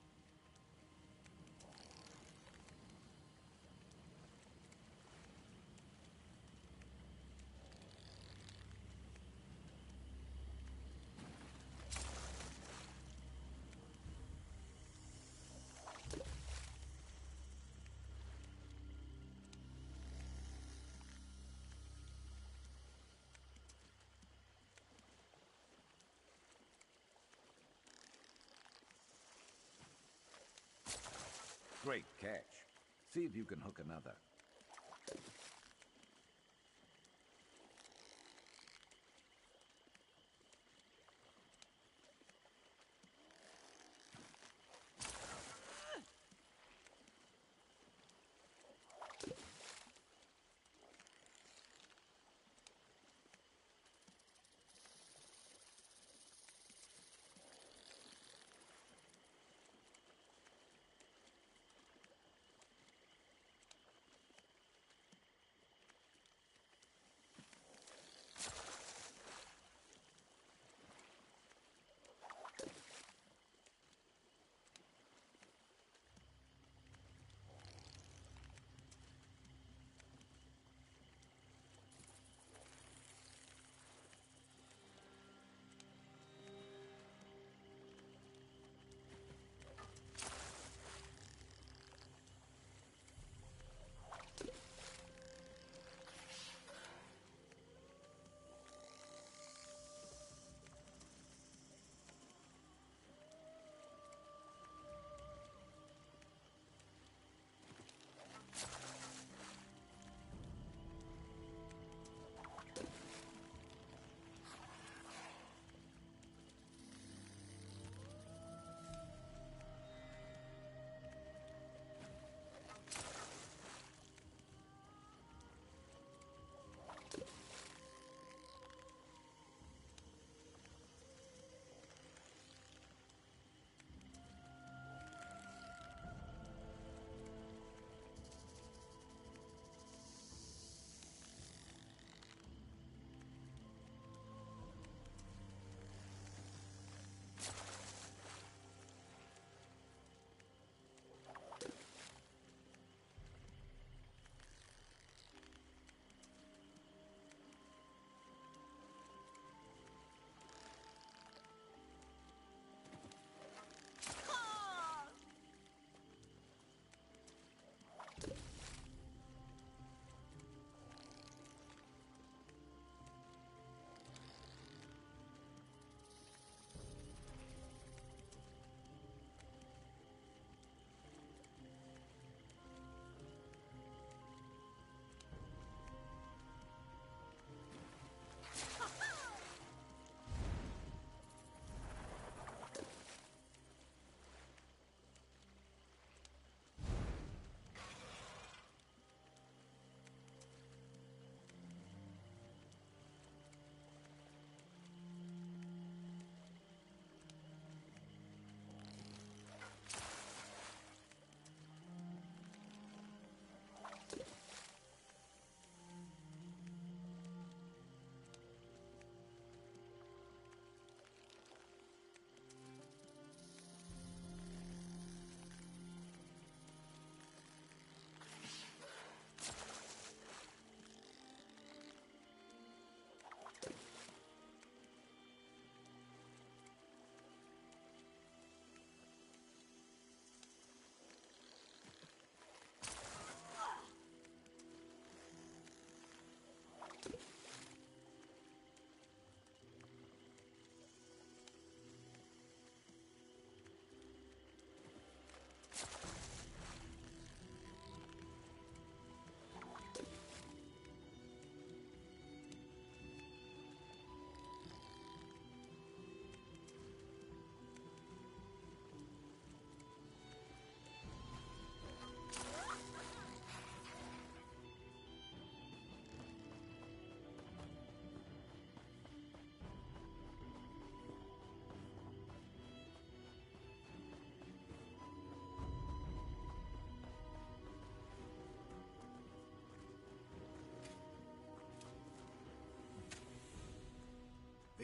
Great catch. See if you can hook another.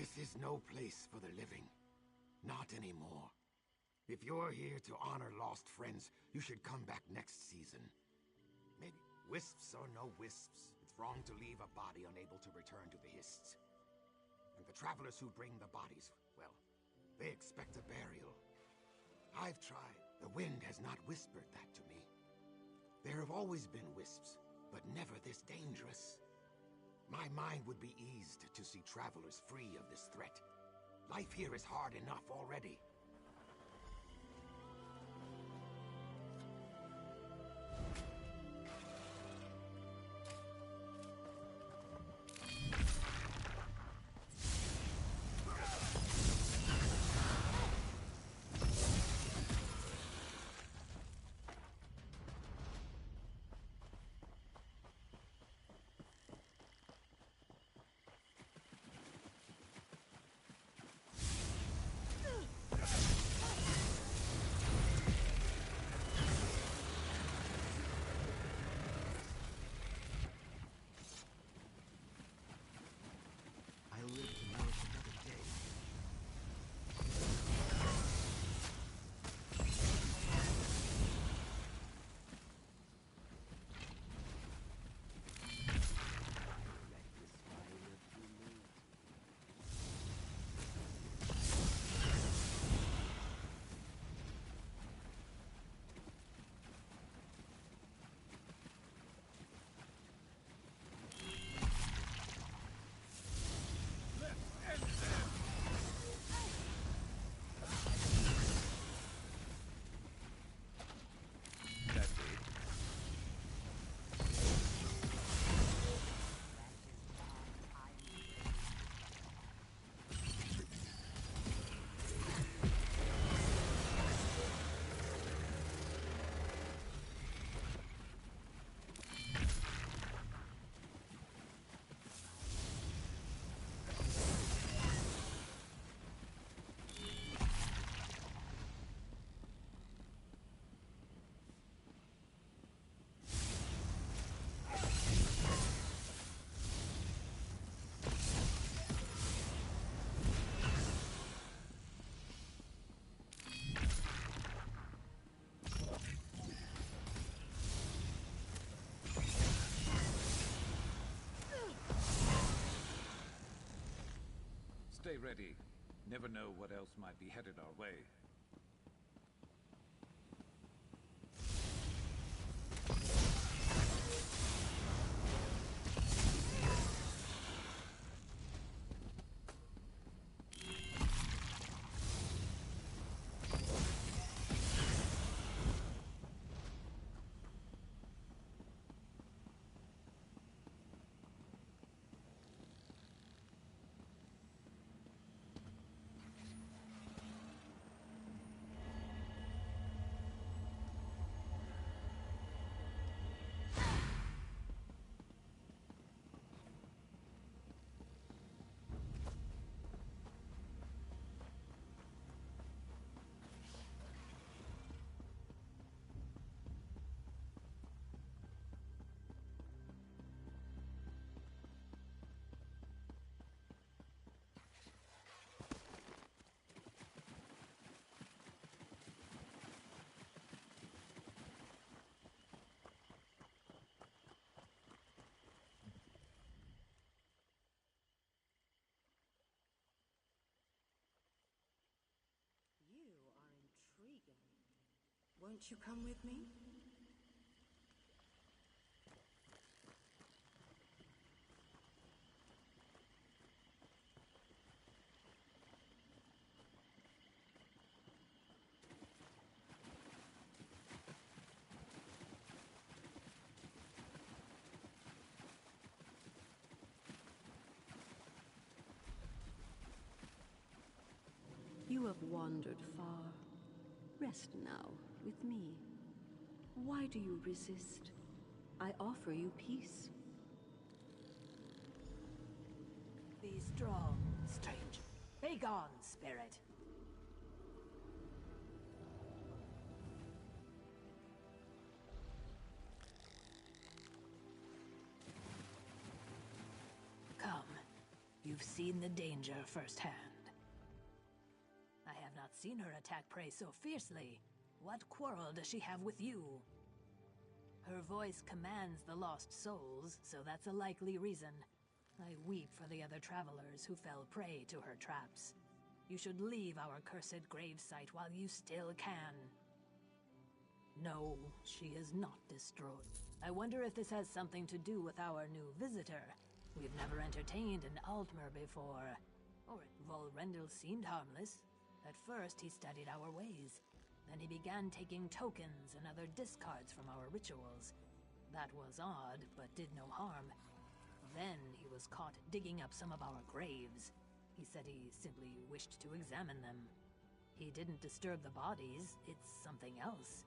This is no place for the living. Not anymore. If you're here to honor lost friends, you should come back next season. Maybe wisps or no wisps, it's wrong to leave a body unable to return to the Hists. And the travelers who bring the bodies, well, they expect a burial. I've tried. The wind has not whispered that to me. There have always been wisps, but never this dangerous. My mind would be eased to see travelers free of this threat. Life here is hard enough already. Stay ready. Never know what else might be headed our way. Won't you come with me? You have wandered far. Rest now with me. Why do you resist? I offer you peace. Be strong, stranger. Be gone, spirit. Come. You've seen the danger firsthand. I have not seen her attack prey so fiercely. What quarrel does she have with you? Her voice commands the lost souls, so that's a likely reason. I weep for the other travelers who fell prey to her traps. You should leave our cursed gravesite while you still can. No, she is not destroyed. I wonder if this has something to do with our new visitor. We've never entertained an Altmer before. Volrendel seemed harmless. At first, he studied our ways. Then he began taking tokens and other discards from our rituals. That was odd, but did no harm. Then he was caught digging up some of our graves. He said he simply wished to examine them. He didn't disturb the bodies, it's something else.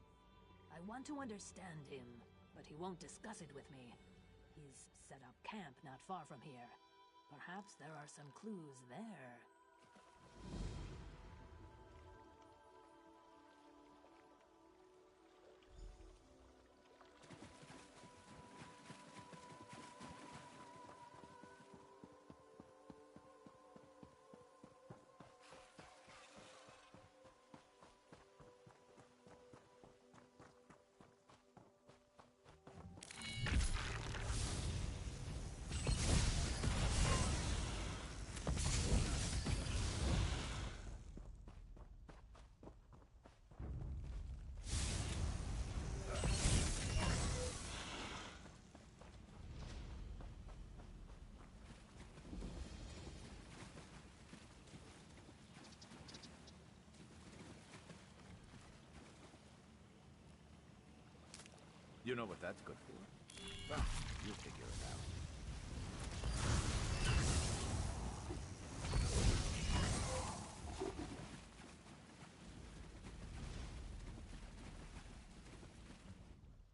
I want to understand him, but he won't discuss it with me. He's set up camp not far from here. Perhaps there are some clues there. You know what that's good for? Well, you figure it out.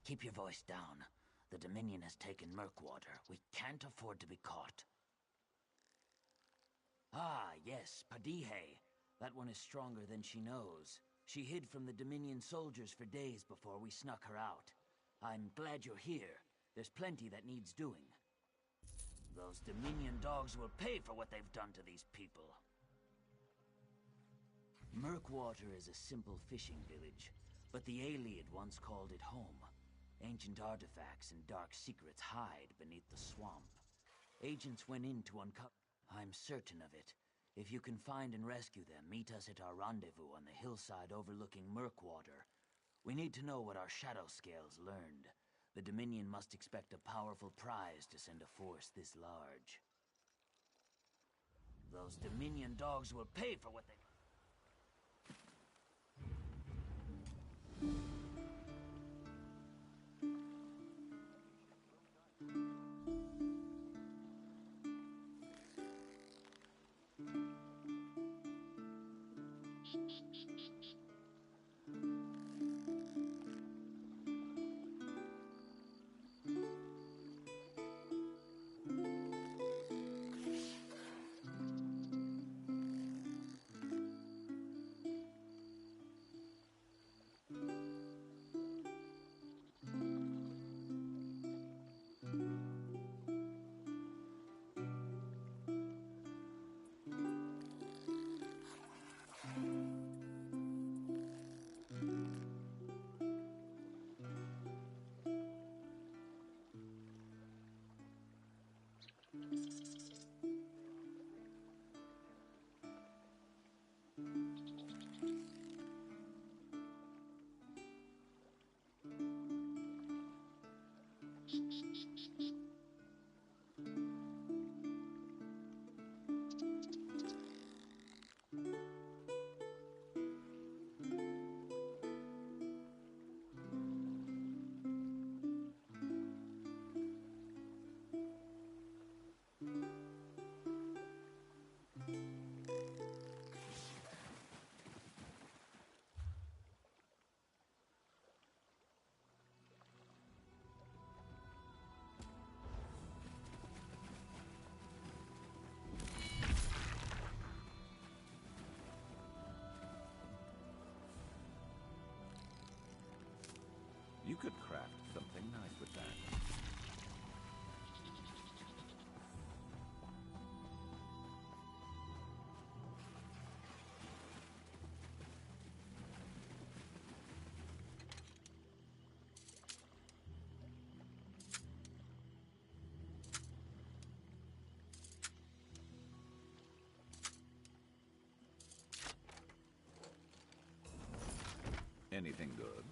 Keep your voice down. The Dominion has taken Murkwater. We can't afford to be caught. Ah, yes, Padihe. That one is stronger than she knows. She hid from the Dominion soldiers for days before we snuck her out. I'm glad you're here. There's plenty that needs doing. Those Dominion dogs will pay for what they've done to these people. Murkwater is a simple fishing village, but the Ayleid once called it home. Ancient artifacts and dark secrets hide beneath the swamp. Agents went in to uncover... I'm certain of it. If you can find and rescue them, meet us at our rendezvous on the hillside overlooking Murkwater. We need to know what our shadow scales learned. The Dominion must expect a powerful prize to send a force this large. Those Dominion dogs will pay for what they... You could craft something nice with that. Anything good?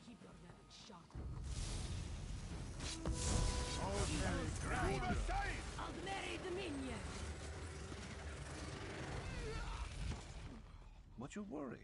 Keep your weapon sharp. Aldmeri Dominion! What's your worry?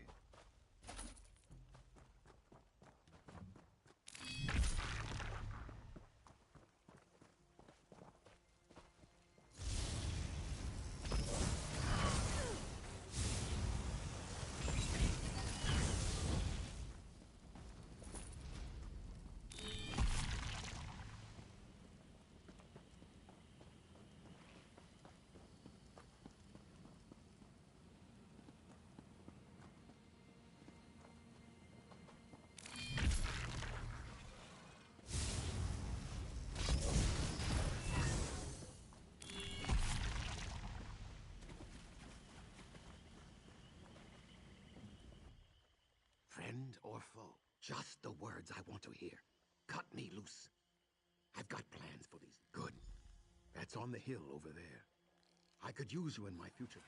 Friend or foe? Just the words I want to hear. Cut me loose. I've got plans for these. Good. That's on the hill over there. I could use you in my future.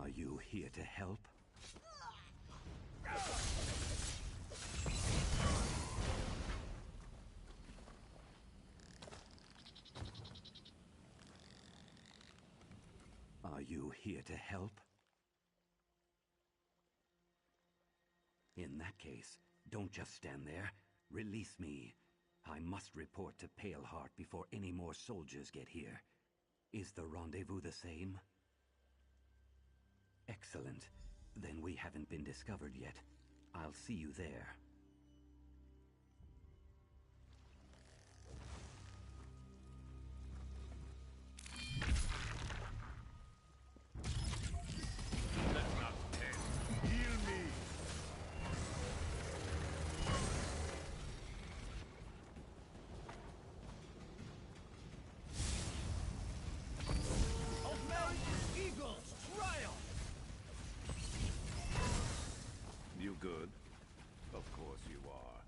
Are you here to help? Are you here to help? In that case, don't just stand there. Release me. I must report to Paleheart before any more soldiers get here. Is the rendezvous the same? Excellent. Then we haven't been discovered yet. I'll see you there. Let's not test. Heal me. Eagles, triumph! You good? Of course you are.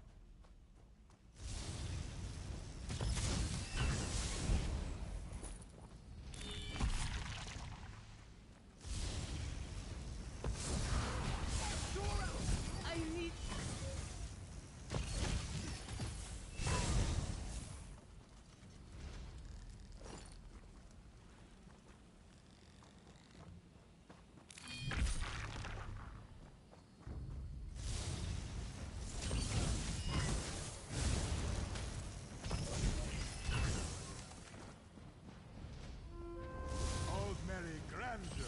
I need... Aldmeri Grandeur.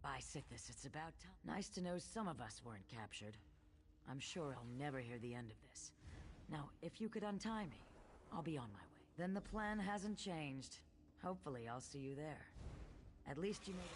By Sithis, it's about time. Nice to know some of us weren't captured. I'm sure I'll never hear the end of this. Now, if you could untie me, I'll be on my way. Then the plan hasn't changed. Hopefully, I'll see you there. At least you made it.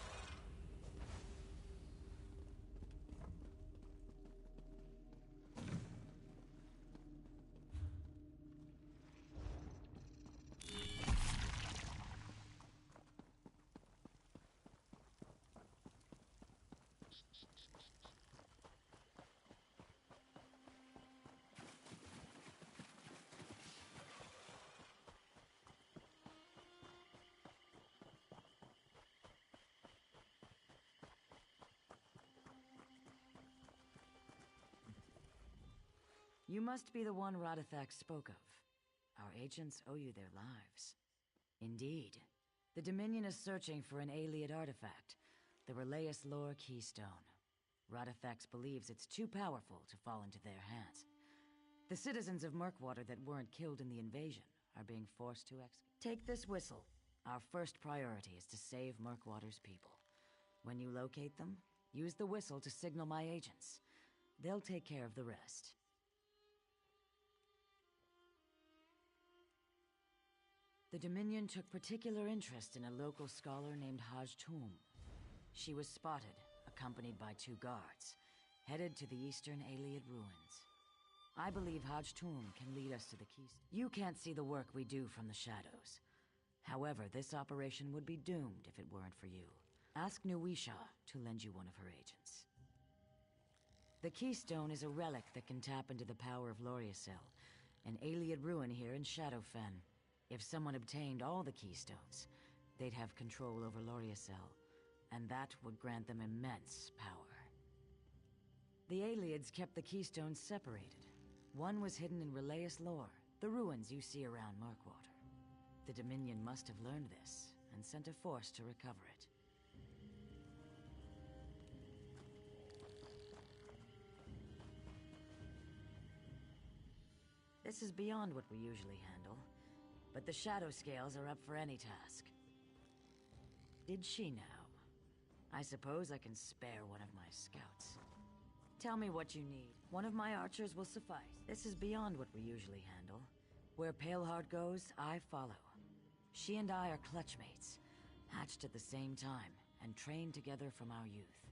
You must be the one Radithax spoke of. Our agents owe you their lives. Indeed. The Dominion is searching for an Ayleid artifact, the Relayus Lore Keystone. Radithax believes it's too powerful to fall into their hands. The citizens of Murkwater that weren't killed in the invasion are being forced to Take this whistle. Our first priority is to save Murkwater's people. When you locate them, use the whistle to signal my agents. They'll take care of the rest. The Dominion took particular interest in a local scholar named Hajtum. She was spotted, accompanied by 2 guards, headed to the eastern Ayleid ruins. I believe Hajtum can lead us to the keys. You can't see the work we do from the shadows. However, this operation would be doomed if it weren't for you. Ask Nuisha to lend you one of her agents. The Keystone is a relic that can tap into the power of Loriasel, an Ayleid ruin here in Shadowfen. If someone obtained all the Keystones, they'd have control over Loriasel, and that would grant them immense power. The Ayleids kept the Keystones separated. One was hidden in Relayus Lore, the ruins you see around Murkwater. The Dominion must have learned this, and sent a force to recover it. This is beyond what we usually handle, but the Shadow Scales are up for any task. Did she now? I suppose I can spare one of my scouts. Tell me what you need. One of my archers will suffice. This is beyond what we usually handle. Where Paleheart goes, I follow. She and I are clutchmates, hatched at the same time, and trained together from our youth.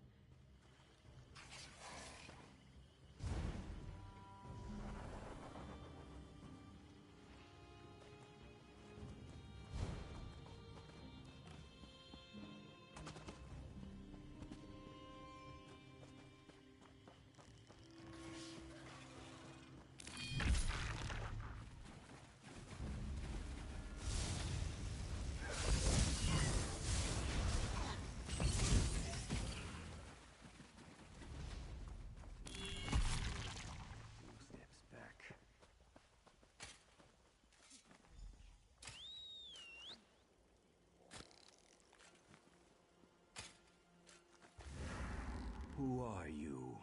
Who are you?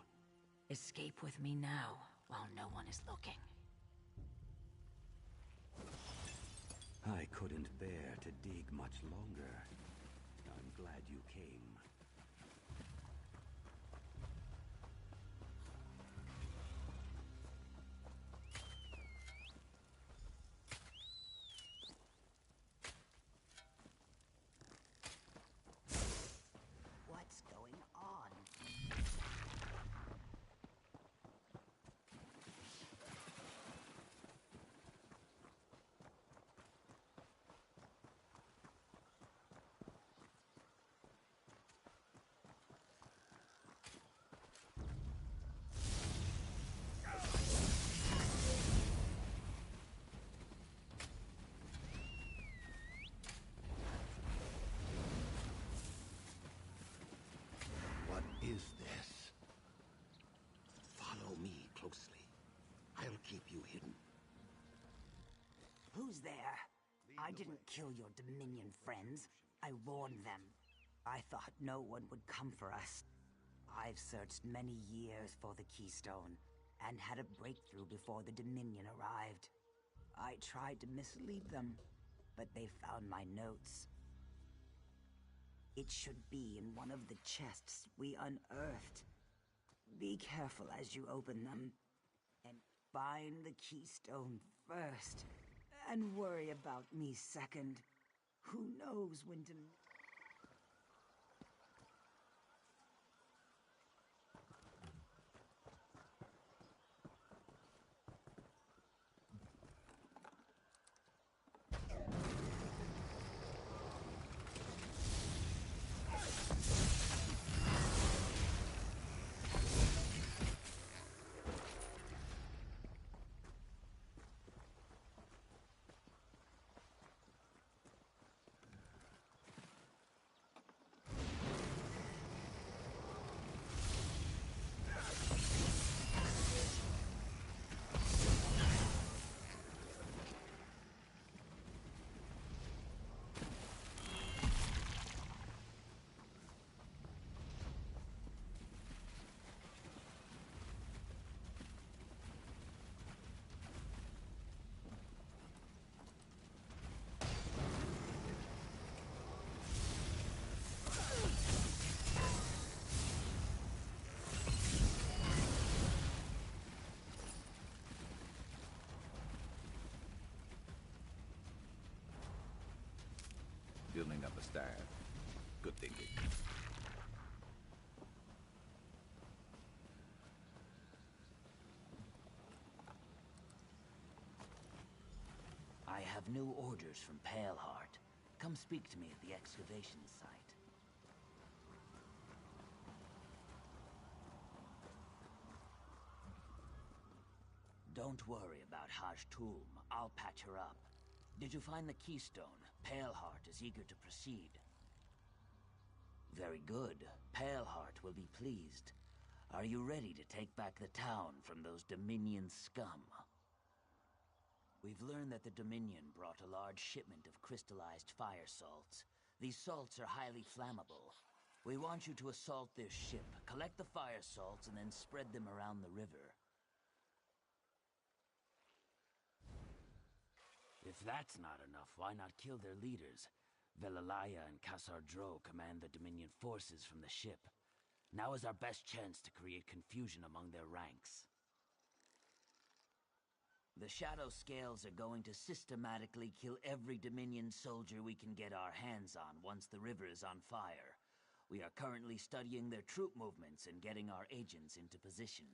Escape with me now, while no one is looking. I couldn't bear to dig much longer. I'm glad you came. What's going on? What is this? Follow me closely. I'll keep you hidden. Who's there? I didn't kill your Dominion friends. I warned them. I thought no one would come for us. I've searched many years for the Keystone, and had a breakthrough before the Dominion arrived. I tried to mislead them, but they found my notes. It should be in one of the chests we unearthed. Be careful as you open them, and find the Keystone first, and worry about me second. Who knows when to... building up a staff. Good thinking. I have new orders from Paleheart. Come speak to me at the excavation site. Don't worry about Hajtum. I'll patch her up. Did you find the keystone? Paleheart is eager to proceed. Very good. Paleheart will be pleased. Are you ready to take back the town from those Dominion scum? We've learned that the Dominion brought a large shipment of crystallized fire salts. These salts are highly flammable. We want you to assault their ship, collect the fire salts, and then spread them around the river. If that's not enough, why not kill their leaders? Velalaya and Kassar Dro command the Dominion forces from the ship. Now is our best chance to create confusion among their ranks. The Shadow Scales are going to systematically kill every Dominion soldier we can get our hands on once the river is on fire. We are currently studying their troop movements and getting our agents into position.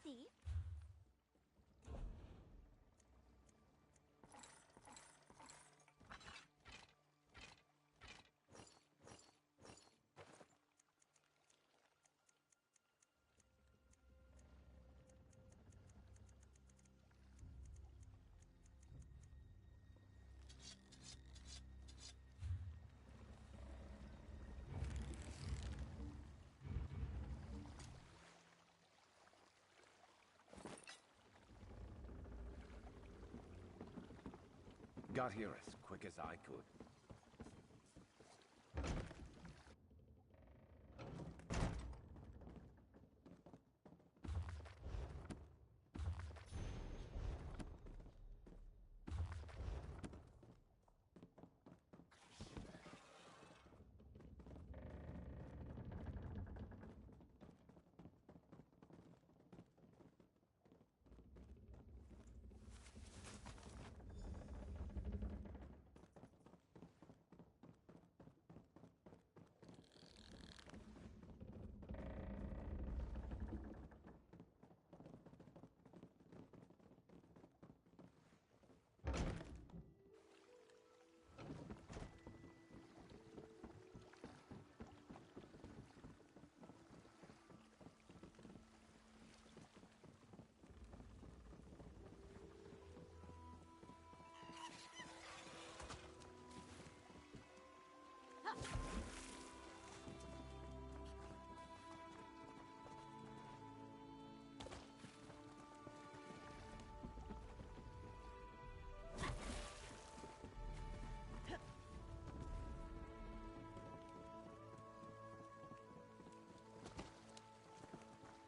Thief. Got here as quick as I could.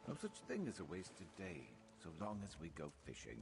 No such thing as a wasted day, so long as we go fishing.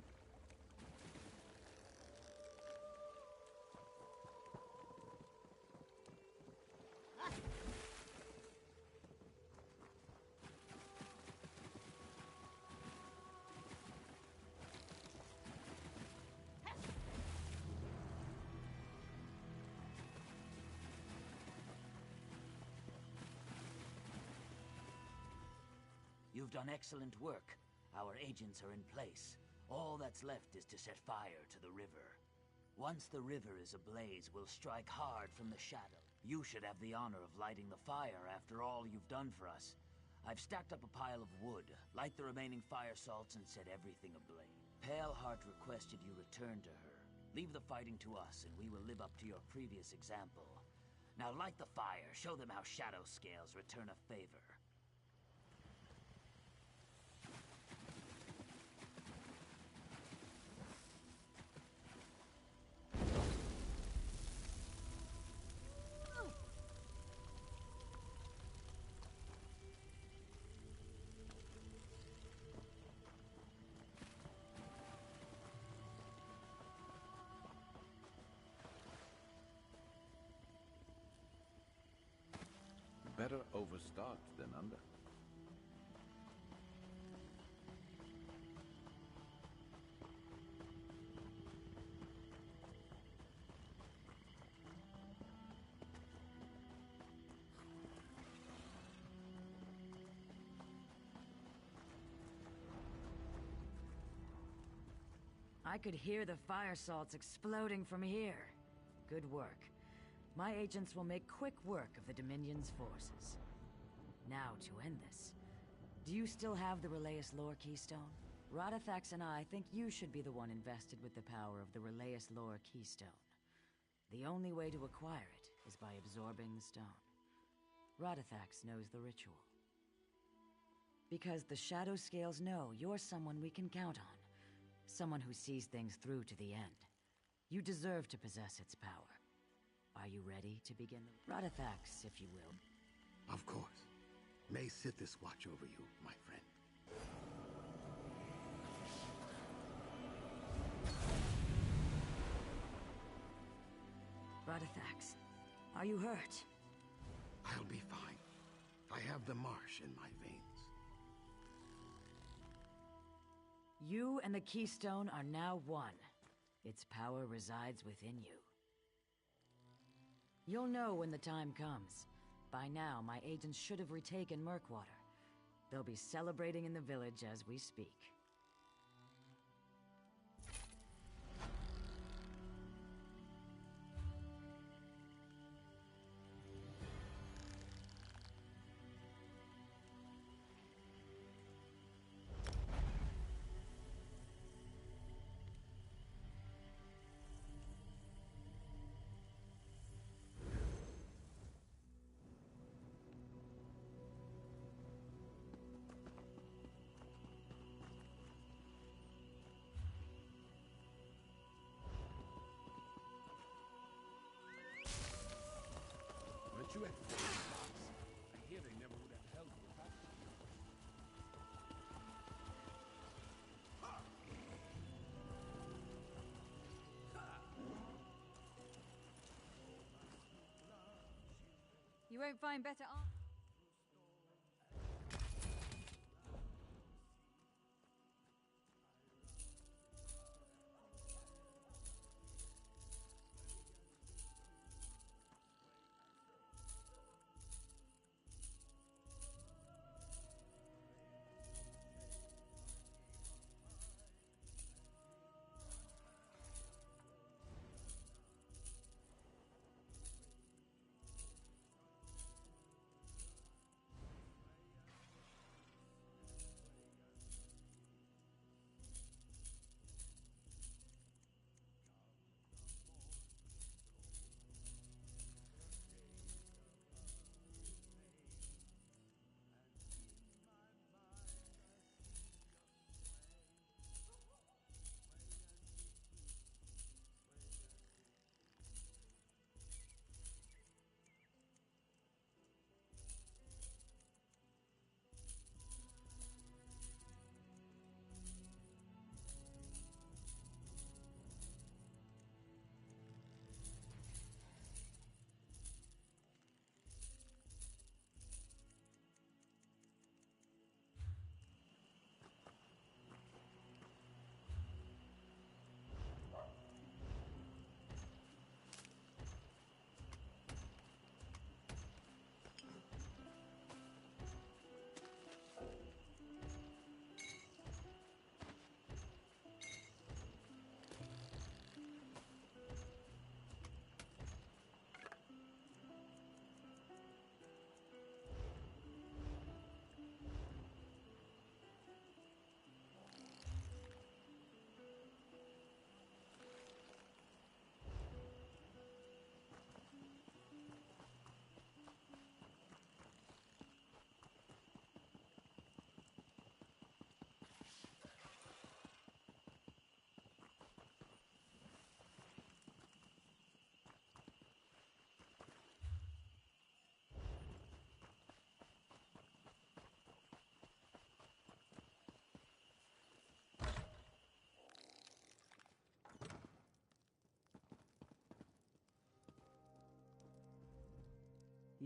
You've done excellent work. Our agents are in place. All that's left is to set fire to the river. Once the river is ablaze, we'll strike hard from the shadow. You should have the honor of lighting the fire after all you've done for us. I've stacked up a pile of wood, light the remaining fire salts, and set everything ablaze. Paleheart requested you return to her. Leave the fighting to us, and we will live up to your previous example. Now light the fire, show them how shadow scales return a favor. Better overstocked than under. I could hear the fire salts exploding from here. Good work. My agents will make quick work of the Dominion's forces. Now, to end this, do you still have the Relayus Lore Keystone? Radithax and I think you should be the one invested with the power of the Relayus Lore Keystone. The only way to acquire it is by absorbing the stone. Radithax knows the ritual. Because the Shadow Scales know you're someone we can count on. Someone who sees things through to the end. You deserve to possess its power. Are you ready to begin the Radithax, if you will? Of course. May Sithis watch over you, my friend. Radithax, are you hurt? I'll be fine. I have the marsh in my veins. You and the Keystone are now one. Its power resides within you. You'll know when the time comes. By now, my agents should have retaken Murkwater. They'll be celebrating in the village as we speak. Weren't you at I hear they never would have held you without you. You won't find better art.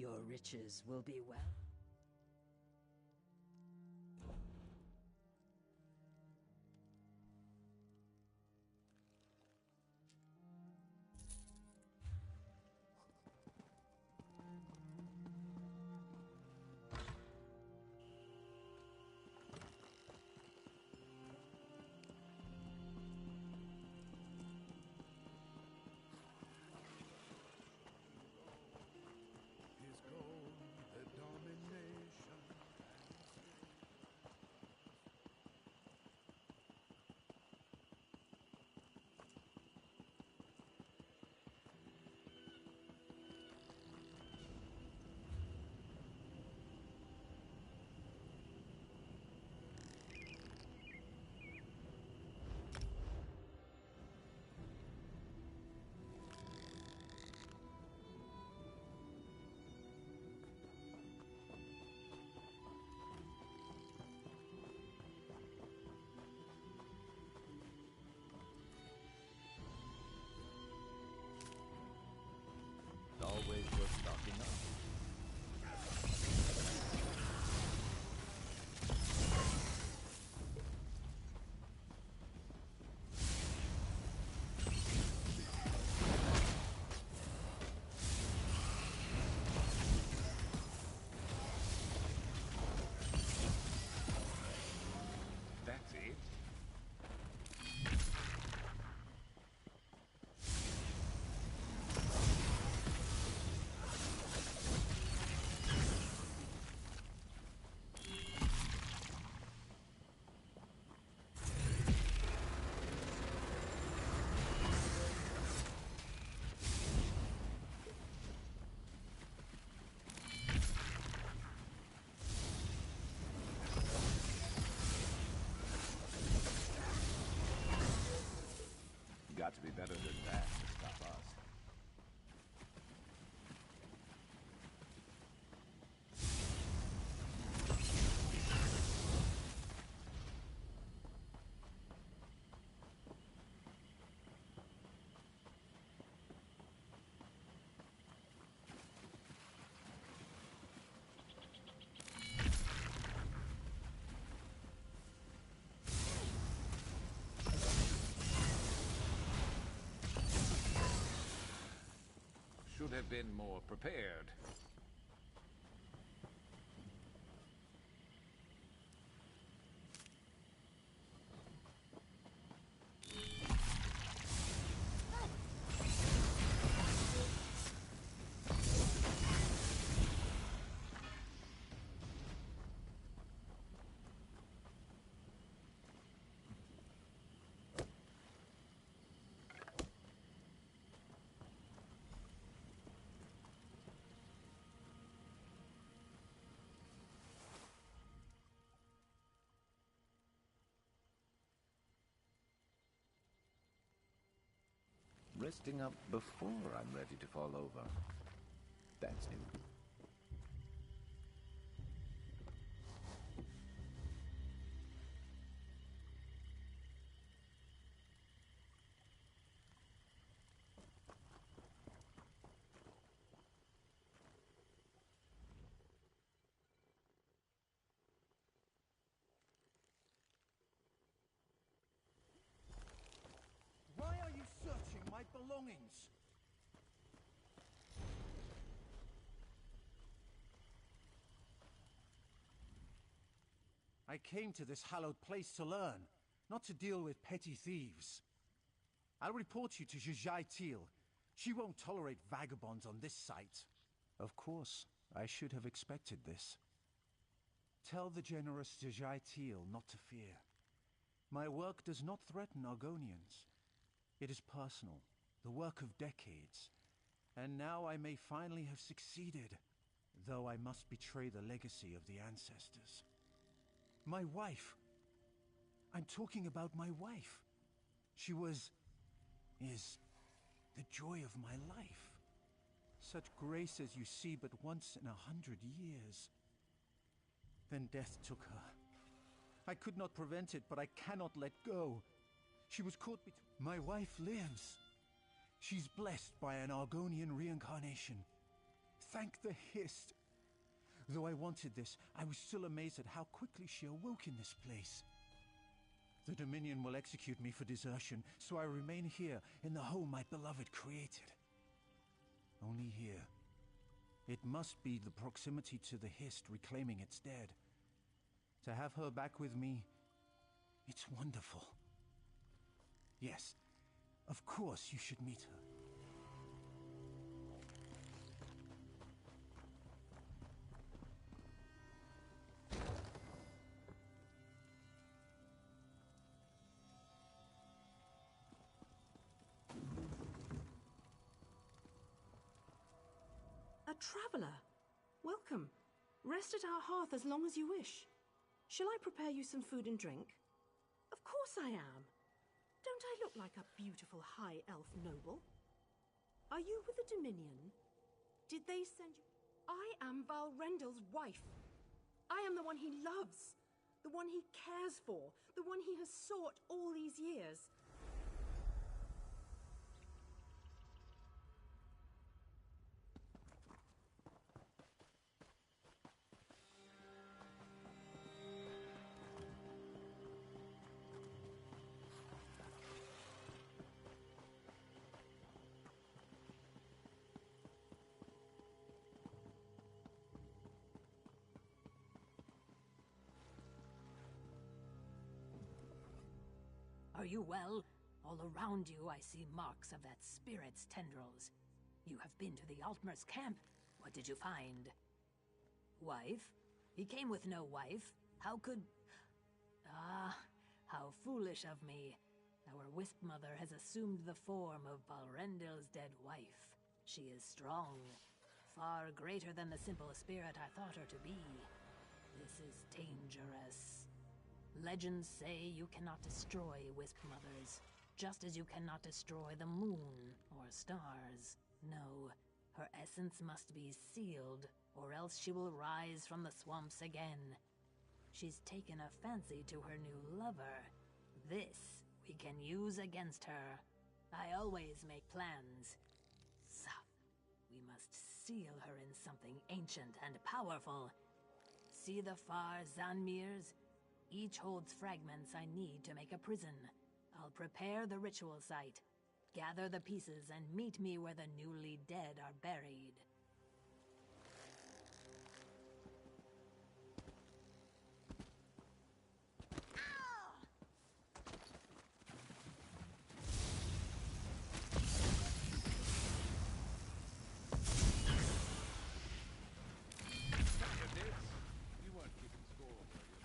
Your riches will be well. Always worth stocking up. That's it? Got to be better than that to stop us. Should have been more prepared. Resting up before I'm ready to fall over. That's new. Why are you searching my belongings? I came to this hallowed place to learn, not to deal with petty thieves. I'll report you to Jajai Teal. She won't tolerate vagabonds on this site. Of course, I should have expected this. Tell the generous Jajai Teal not to fear. My work does not threaten Argonians. It is personal, the work of decades. And now I may finally have succeeded, though I must betray the legacy of the ancestors. My wife. I'm talking about my wife. She is the joy of my life. Such grace as you see but once in 100 years. Then death took her. I could not prevent it, but I cannot let go. She was caught between... My wife lives. She's blessed by an Argonian reincarnation. Thank the Hist. Though I wanted this, I was still amazed at how quickly she awoke in this place. The Dominion will execute me for desertion, so I remain here in the home my beloved created. Only here. It must be the proximity to the Hist reclaiming its dead. To have her back with me, it's wonderful. Yes, of course you should meet her. A traveler. Welcome. Rest at our hearth as long as you wish. Shall I prepare you some food and drink? Of course I am. Don't I look like a beautiful high elf noble? Are you with the Dominion? Did they send you? I am Valrendel's wife. I am the one he loves, the one he cares for, the one he has sought all these years. Are you well? All around you I see marks of that spirit's tendrils. You have been to the Altmer's camp. What did you find? Wife? He came with no wife. How could... Ah, how foolish of me. Our Wisp Mother has assumed the form of Valrendel's dead wife. She is strong, far greater than the simple spirit I thought her to be. This is dangerous. Legends say you cannot destroy Wisp Mothers, just as you cannot destroy the moon or stars. No, her essence must be sealed, or else she will rise from the swamps again. She's taken a fancy to her new lover. This we can use against her. I always make plans. So, we must seal her in something ancient and powerful. See the far Zanmirs? Each holds fragments I need to make a prison. I'll prepare the ritual site, gather the pieces, and meet me where the newly dead are buried. You weren't keeping score, were you?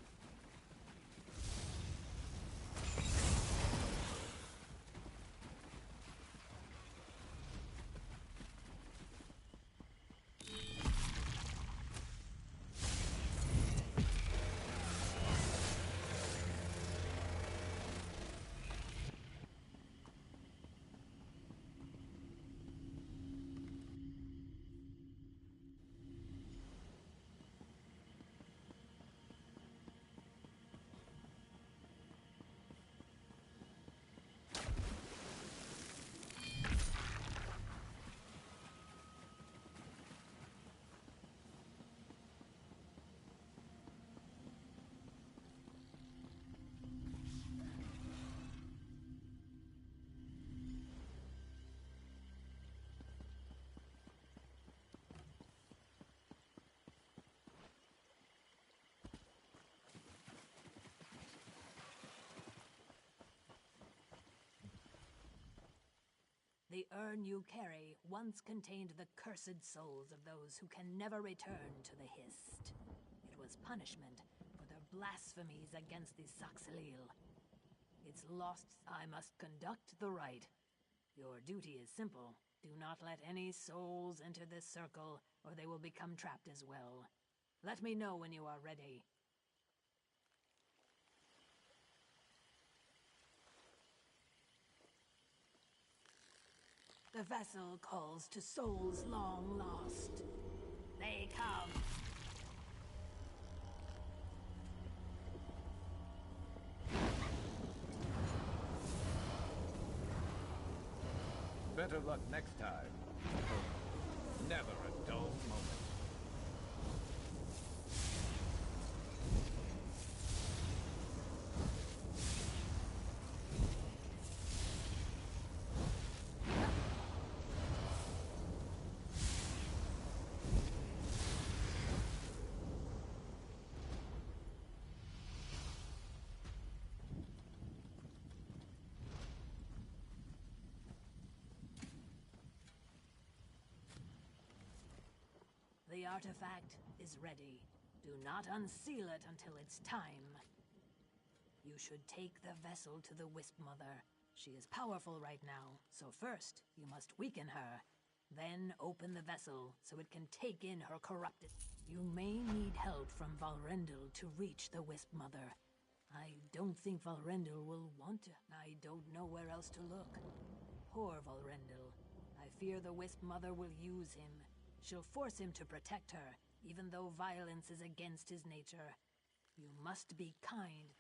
The urn you carry once contained the cursed souls of those who can never return to the Hist. It was punishment for their blasphemies against the Saxilil. It's lost. I must conduct the rite. Your duty is simple. Do not let any souls enter this circle, or they will become trapped as well. Let me know when you are ready. The vessel calls to souls long lost. They come. Better luck next time. Never a dull moment. The artifact is ready. Do not unseal it until it's time. You should take the vessel to the Wisp Mother. She is powerful right now, so first, you must weaken her. Then open the vessel, so it can take in her corrupted... You may need help from Valrendil to reach the Wisp Mother. I don't think Valrendil will want to. I don't know where else to look. Poor Valrendil. I fear the Wisp Mother will use him. She'll force him to protect her, even though violence is against his nature. You must be kind.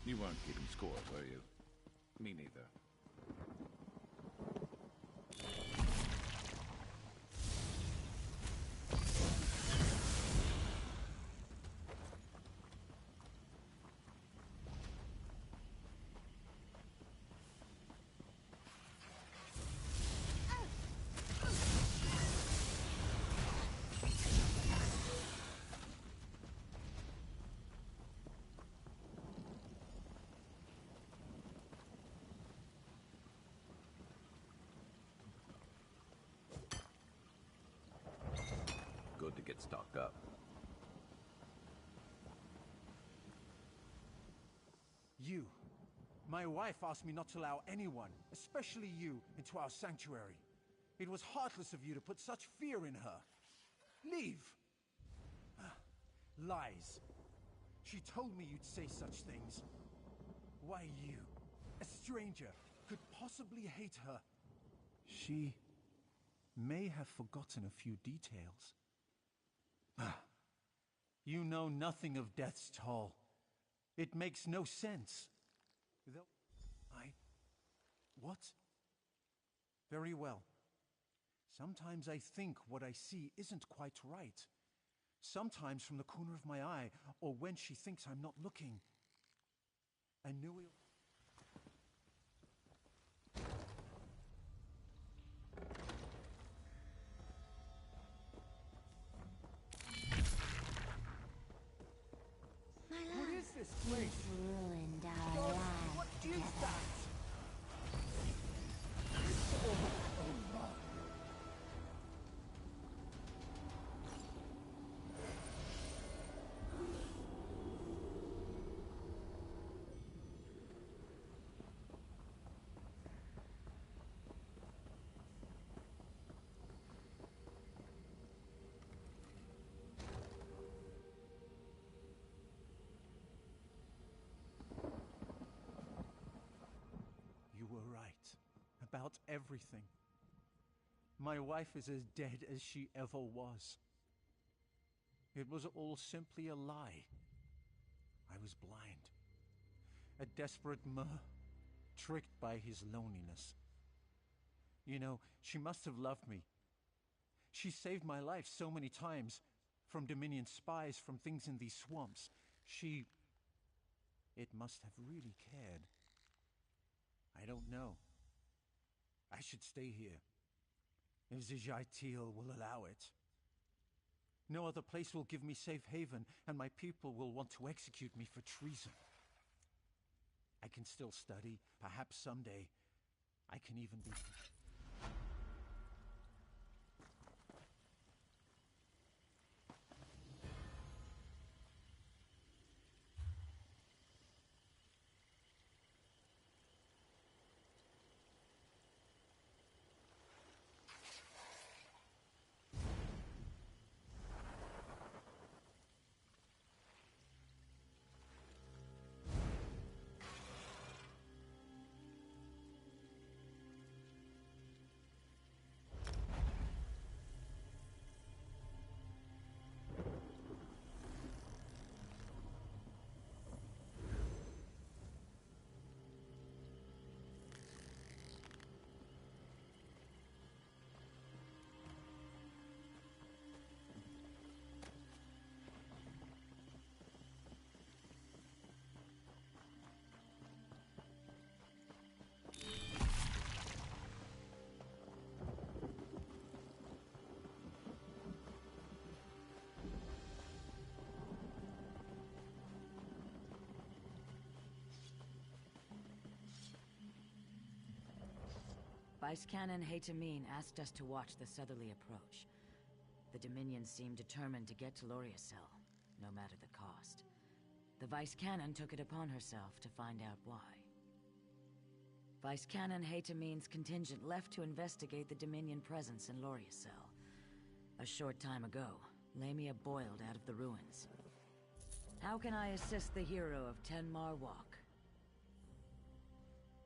You weren't keeping score, were you? Me neither. Good to get stocked up. You. My wife asked me not to allow anyone, especially you, into our sanctuary. It was heartless of you to put such fear in her. Leave! Lies. She told me you'd say such things. Why you, a stranger, could possibly hate her? She may have forgotten a few details. You know nothing of Death's Toll. It makes no sense. Though What? Very well. Sometimes I think what I see isn't quite right. Sometimes from the corner of my eye, or when she thinks I'm not looking. I knew it. What is this place? Ruined our lives. What is that? You were right about everything. My wife is as dead as she ever was. It was all simply a lie. I was blind. A desperate mer, tricked by his loneliness. You know, she must have loved me. She saved my life so many times, from Dominion spies, from things in these swamps. It must have really cared. I don't know. I should stay here, if Zijai Teal will allow it. No other place will give me safe haven, and my people will want to execute me for treason. I can still study. Perhaps someday, I can even be... Vice Canon Haytamine asked us to watch the southerly approach. The Dominion seemed determined to get to Loriacel, no matter the cost. The Vice Canon took it upon herself to find out why. Vice Canon Haytamine's contingent left to investigate the Dominion presence in Loriacel. A short time ago, Lamia boiled out of the ruins. How can I assist the hero of Tenmar Walk?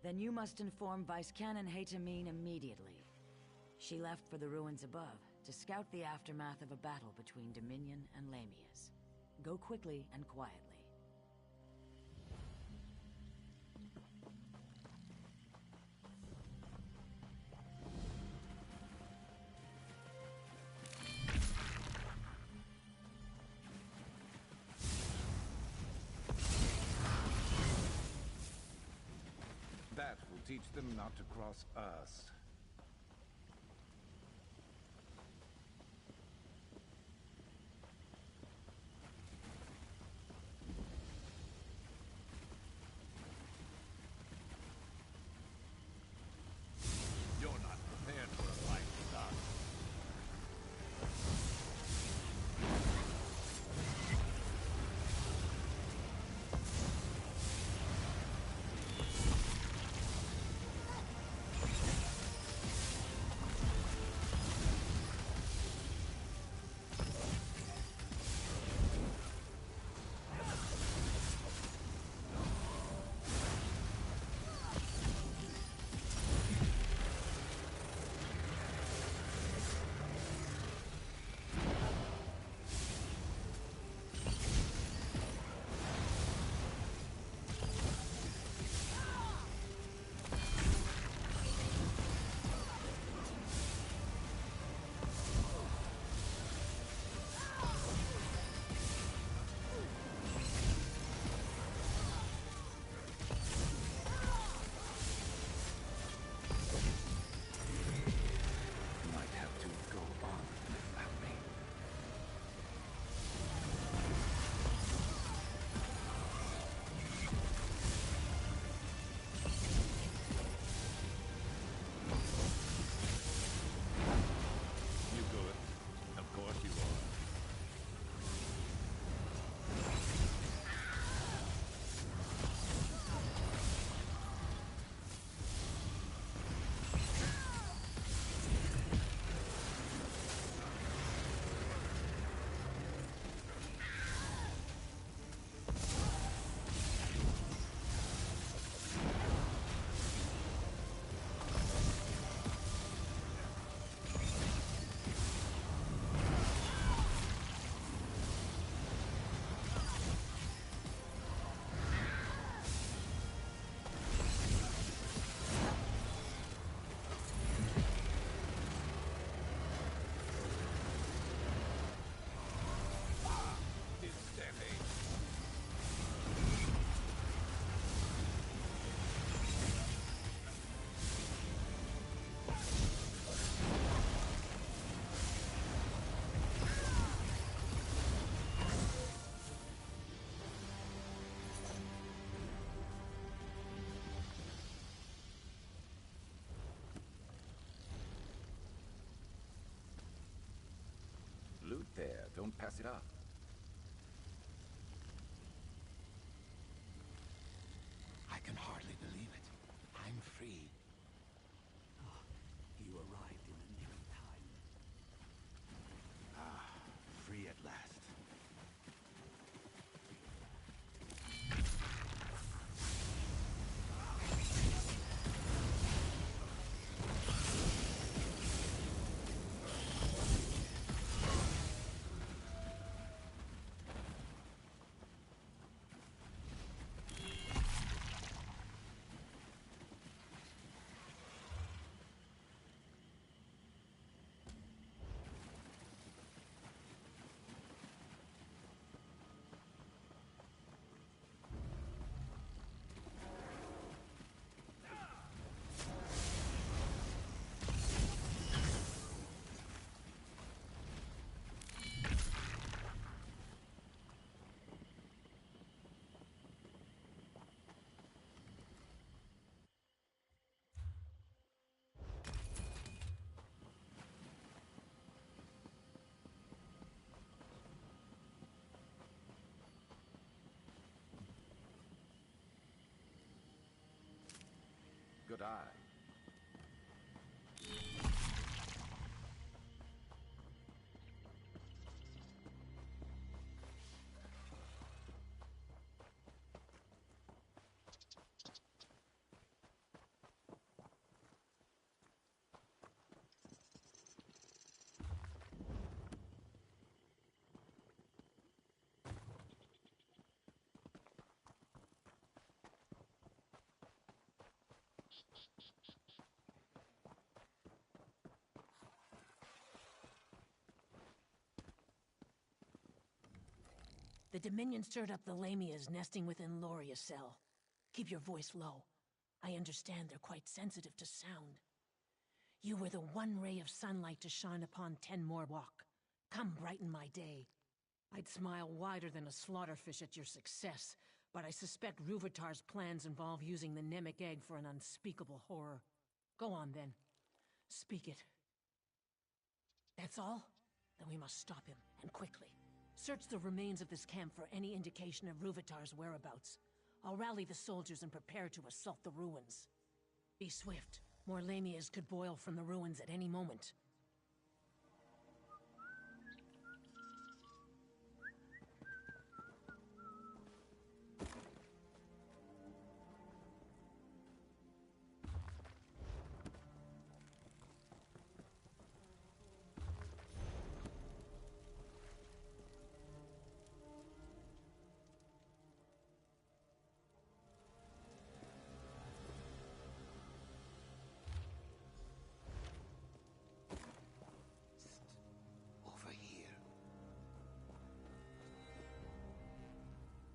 Then you must inform Vice Canon Haytamine immediately. She left for the ruins above to scout the aftermath of a battle between Dominion and Lamias. Go quickly and quietly. That will teach them not to cross us. You're not prepared for a fight with us. Loot there. Don't pass it up. I can hardly believe it. I'm free. You arrived in the nick of time. Free at last. Good eye. The Dominion stirred up the Lamias nesting within Loria's cell. Keep your voice low. I understand they're quite sensitive to sound. You were the one ray of sunlight to shine upon Tenmore Walk. Come brighten my day. I'd smile wider than a slaughterfish at your success, but I suspect Ruvatar's plans involve using the Nemic egg for an unspeakable horror. Go on, then. Speak it. That's all? Then we must stop him, and quickly. Search the remains of this camp for any indication of Ruvatar's whereabouts. I'll rally the soldiers and prepare to assault the ruins. Be swift. More Lamias could boil from the ruins at any moment.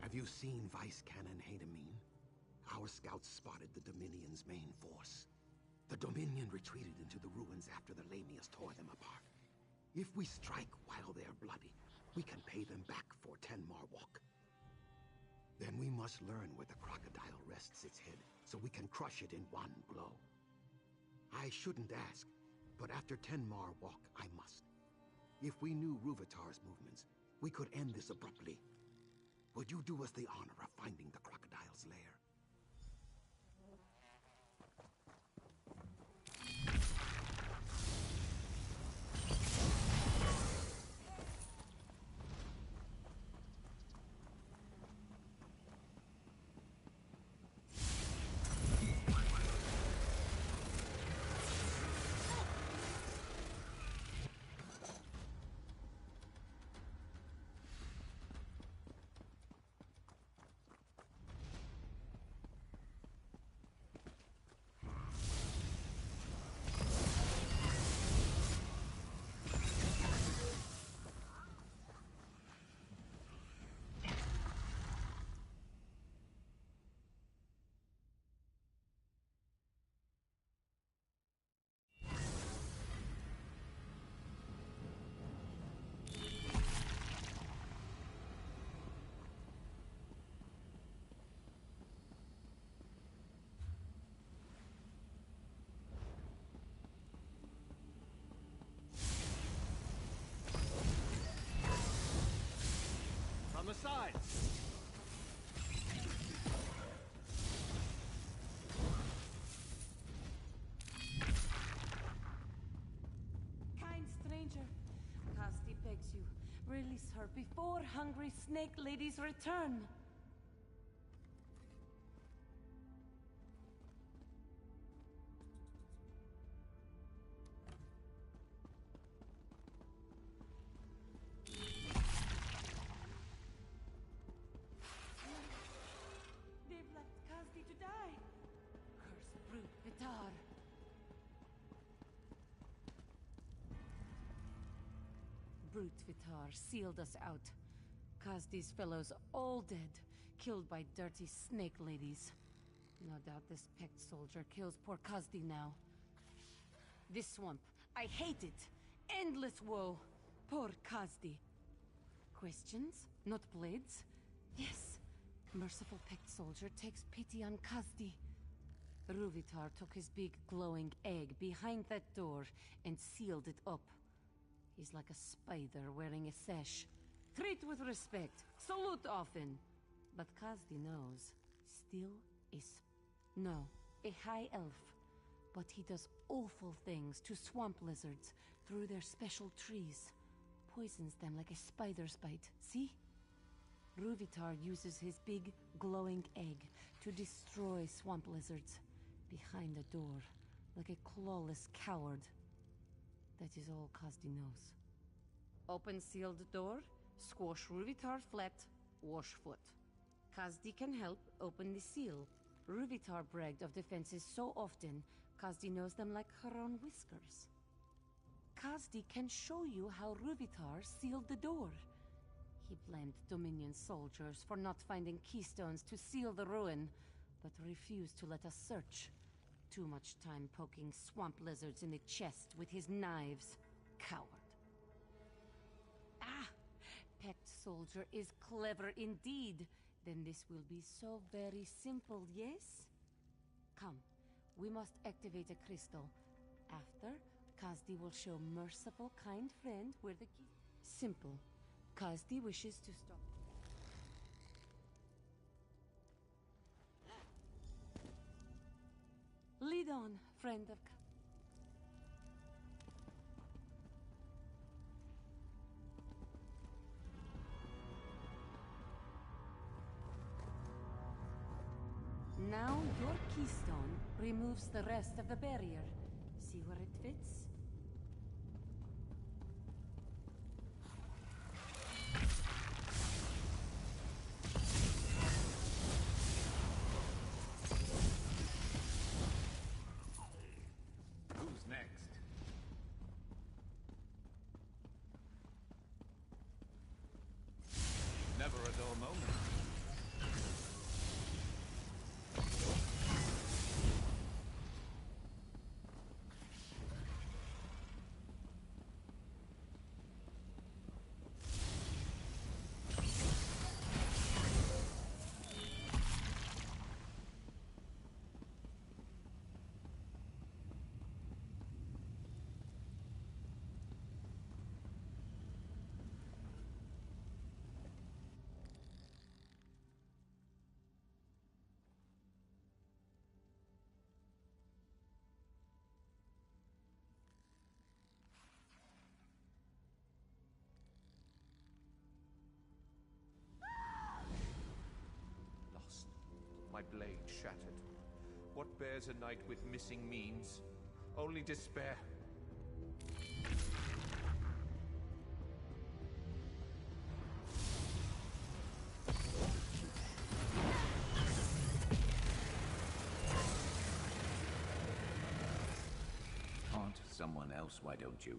Have you seen Vice Cannon Hadamine? Our scouts spotted the Dominion's main force. The Dominion retreated into the ruins after the Lamias tore them apart. If we strike while they're bloody, we can pay them back for Tenmar Walk. Then we must learn where the crocodile rests its head, so we can crush it in one blow. I shouldn't ask, but after Tenmar Walk, I must. If we knew Ruvatar's movements, we could end this abruptly. Would you do us the honor of finding the crocodile's lair? On the side! Kind stranger, Casti begs you, release her before hungry snake ladies return. They've left Casti to die. Curse brute Vitar. Brute Vitar sealed us out. Casti's fellows all dead, killed by dirty snake ladies. No doubt this pecked soldier kills poor Casti now. This swamp, I hate it. Endless woe. Poor Casti. Questions? Not blades? Yes. Merciful pecked soldier takes pity on Casti. Ruvitar took his big glowing egg behind that door and sealed it up. He's like a spider wearing a sash. Treat with respect, salute often. But Casti knows, still is... No, A high elf. But he does awful things to swamp lizards through their special trees. Poisons them like a spider's bite. See? Ruvitar uses his big, glowing egg to destroy swamp lizards. Behind the door, like a clawless coward. That is all Kazdi knows. Open sealed door, squash Ruvitar flat, wash foot. Kazdi can help open the seal. Ruvitar bragged of defenses so often, Kazdi knows them like her own whiskers. Kazdi can show you how Ruvitar sealed the door. He blamed Dominion soldiers for not finding keystones to seal the ruin, but refused to let us search. Too much time poking swamp lizards in the chest with his knives. Coward. Ah! Pet soldier is clever indeed. Then this will be so very simple, yes? Come, we must activate a crystal. After, Kazdi will show merciful, kind friend where the key... Simple. Kazdi wishes to stop... Lead on, friend of... Now your keystone removes the rest of the barrier. See where it fits? Who's next? Never a dull moment. My blade shattered. What bears a knight with missing means? Only despair. Haunt someone else, why don't you?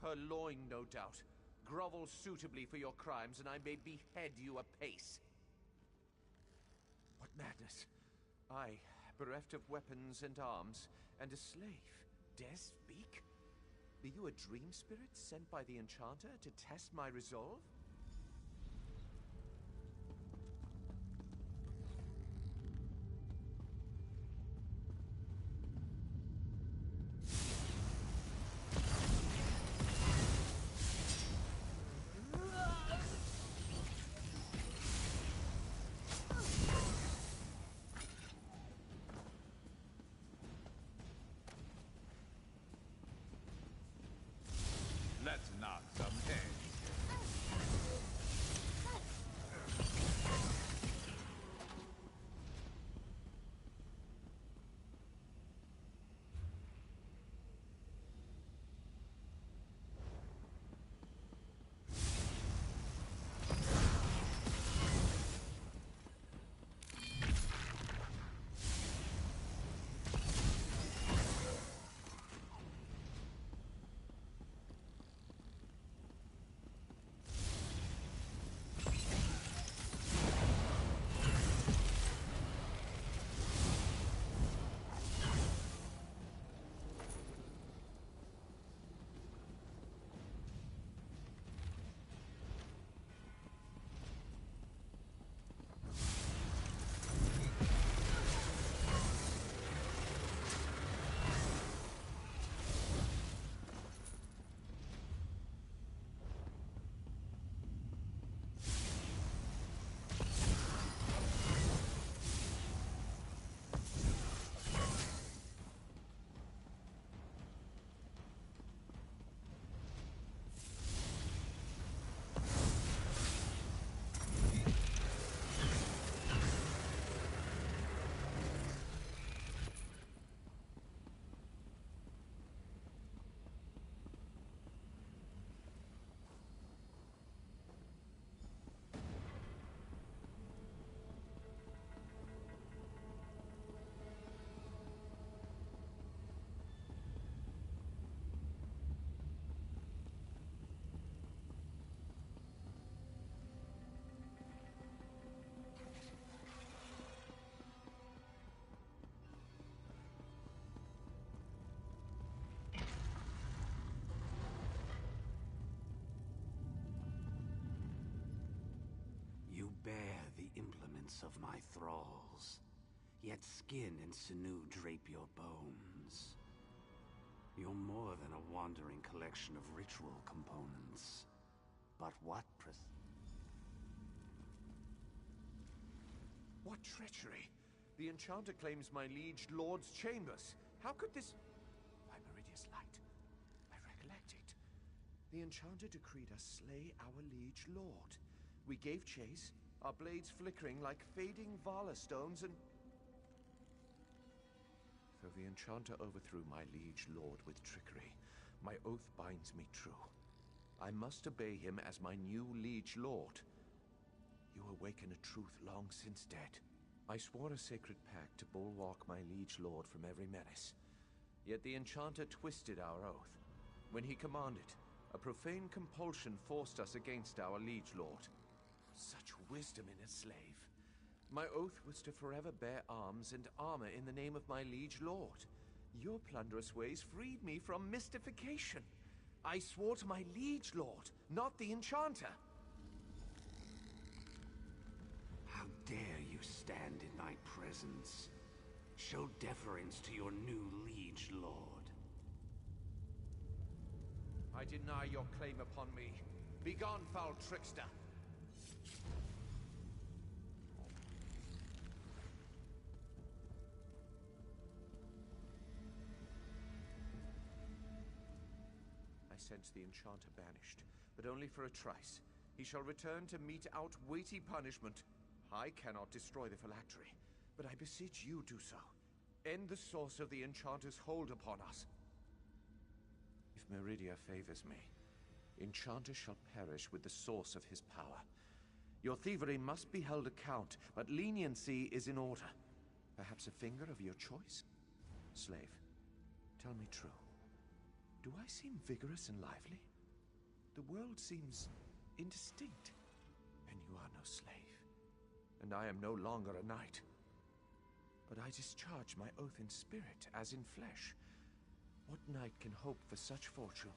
Her loin, no doubt. Grovel suitably for your crimes, and I may behead you apace. What madness! I, bereft of weapons and arms, and a slave, dare speak? Be you a dream spirit sent by the Enchanter to test my resolve? Let's knock some heads. You bear the implements of my thralls, yet skin and sinew drape your bones. You're more than a wandering collection of ritual components. But what What treachery! The Enchanter claims my liege lord's chambers. How could this... By Meridia's light, I recollect it. The Enchanter decreed us slay our liege lord. We gave chase, our blades flickering like fading Vala stones, and... Though the Enchanter overthrew my liege lord with trickery, my oath binds me true. I must obey him as my new liege lord. You awaken a truth long since dead. I swore a sacred pact to bulwark my liege lord from every menace. Yet the Enchanter twisted our oath. When he commanded, a profane compulsion forced us against our liege lord. Such wisdom in a slave. My oath was to forever bear arms and armor in the name of my liege lord. Your plunderous ways freed me from mystification. I swore to my liege lord, not the Enchanter. How dare you stand in my presence? Show deference to your new liege lord. I deny your claim upon me. Begone, foul trickster! I sense the Enchanter banished, but only for a trice. He shall return to mete out weighty punishment. I cannot destroy the phylactery, but I beseech you do so. End the source of the Enchanter's hold upon us. If Meridia favors me, Enchanter shall perish with the source of his power. Your thievery must be held account, but leniency is in order. Perhaps a finger of your choice? Slave, tell me true. Do I seem vigorous and lively? The world seems indistinct. And you are no slave. And I am no longer a knight. But I discharge my oath in spirit, as in flesh. What knight can hope for such fortune?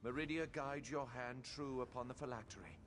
Meridia, guide your hand true upon the phylactery.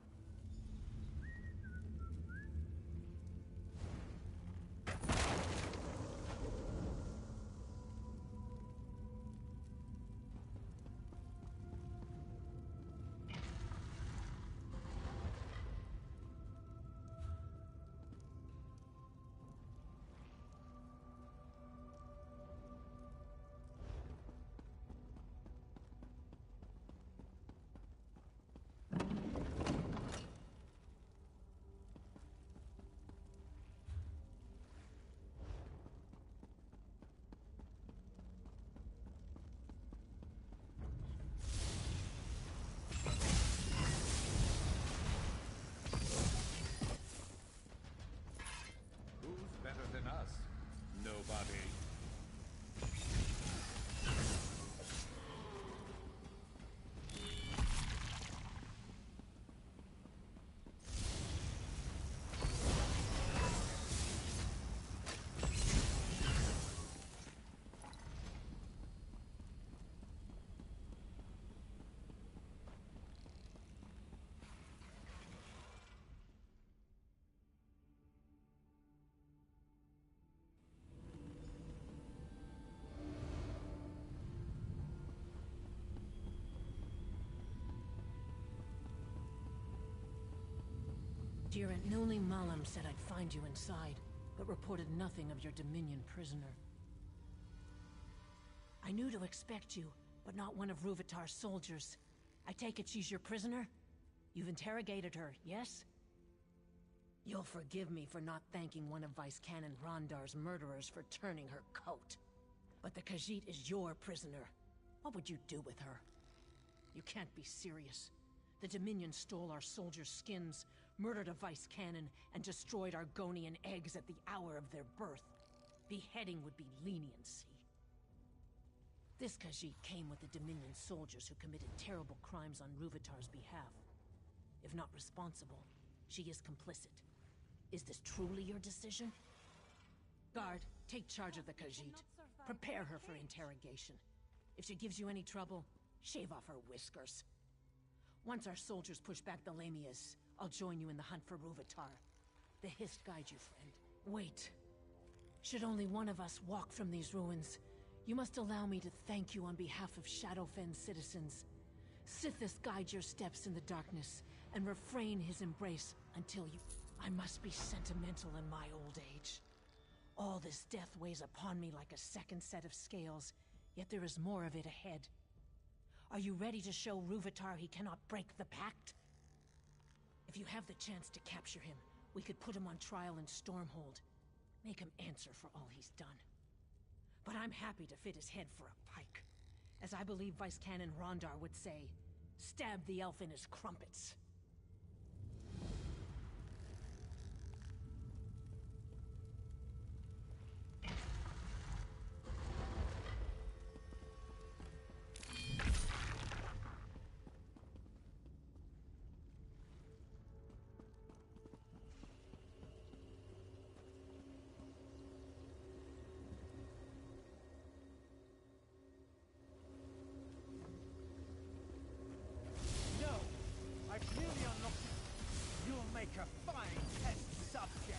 Better than us? Nobody. Dearant Nuli Malam said I'd find you inside, but reported nothing of your Dominion prisoner. I knew to expect you, but not one of Ruvitar's soldiers. I take it she's your prisoner? You've interrogated her, yes? You'll forgive me for not thanking one of Vice Canon Rondar's murderers for turning her coat. But the Khajiit is your prisoner. What would you do with her? You can't be serious. The Dominion stole our soldiers' skins, murdered a Vice Canon, and destroyed Argonian eggs at the hour of their birth. Beheading would be leniency. This Khajiit came with the Dominion soldiers who committed terrible crimes on Ruvitar's behalf. If not responsible, she is complicit. Is this truly your decision? Guard, take charge of the Khajiit. Prepare her for interrogation. If she gives you any trouble, shave off her whiskers. Once our soldiers push back the Lamias, I'll join you in the hunt for Ruvitar. The Hist guide you, friend. Wait. Should only one of us walk from these ruins, you must allow me to thank you on behalf of Shadowfen citizens. Sithis guide your steps in the darkness, and refrain his embrace until you... I must be sentimental in my old age. All this death weighs upon me like a second set of scales, yet there is more of it ahead. Are you ready to show Ruvitar he cannot break the pact? If you have the chance to capture him, we could put him on trial in Stormhold. Make him answer for all he's done. But I'm happy to fit his head for a pike. As I believe Vice Canon Rondar would say, stab the elf in his crumpets. A fine test subject.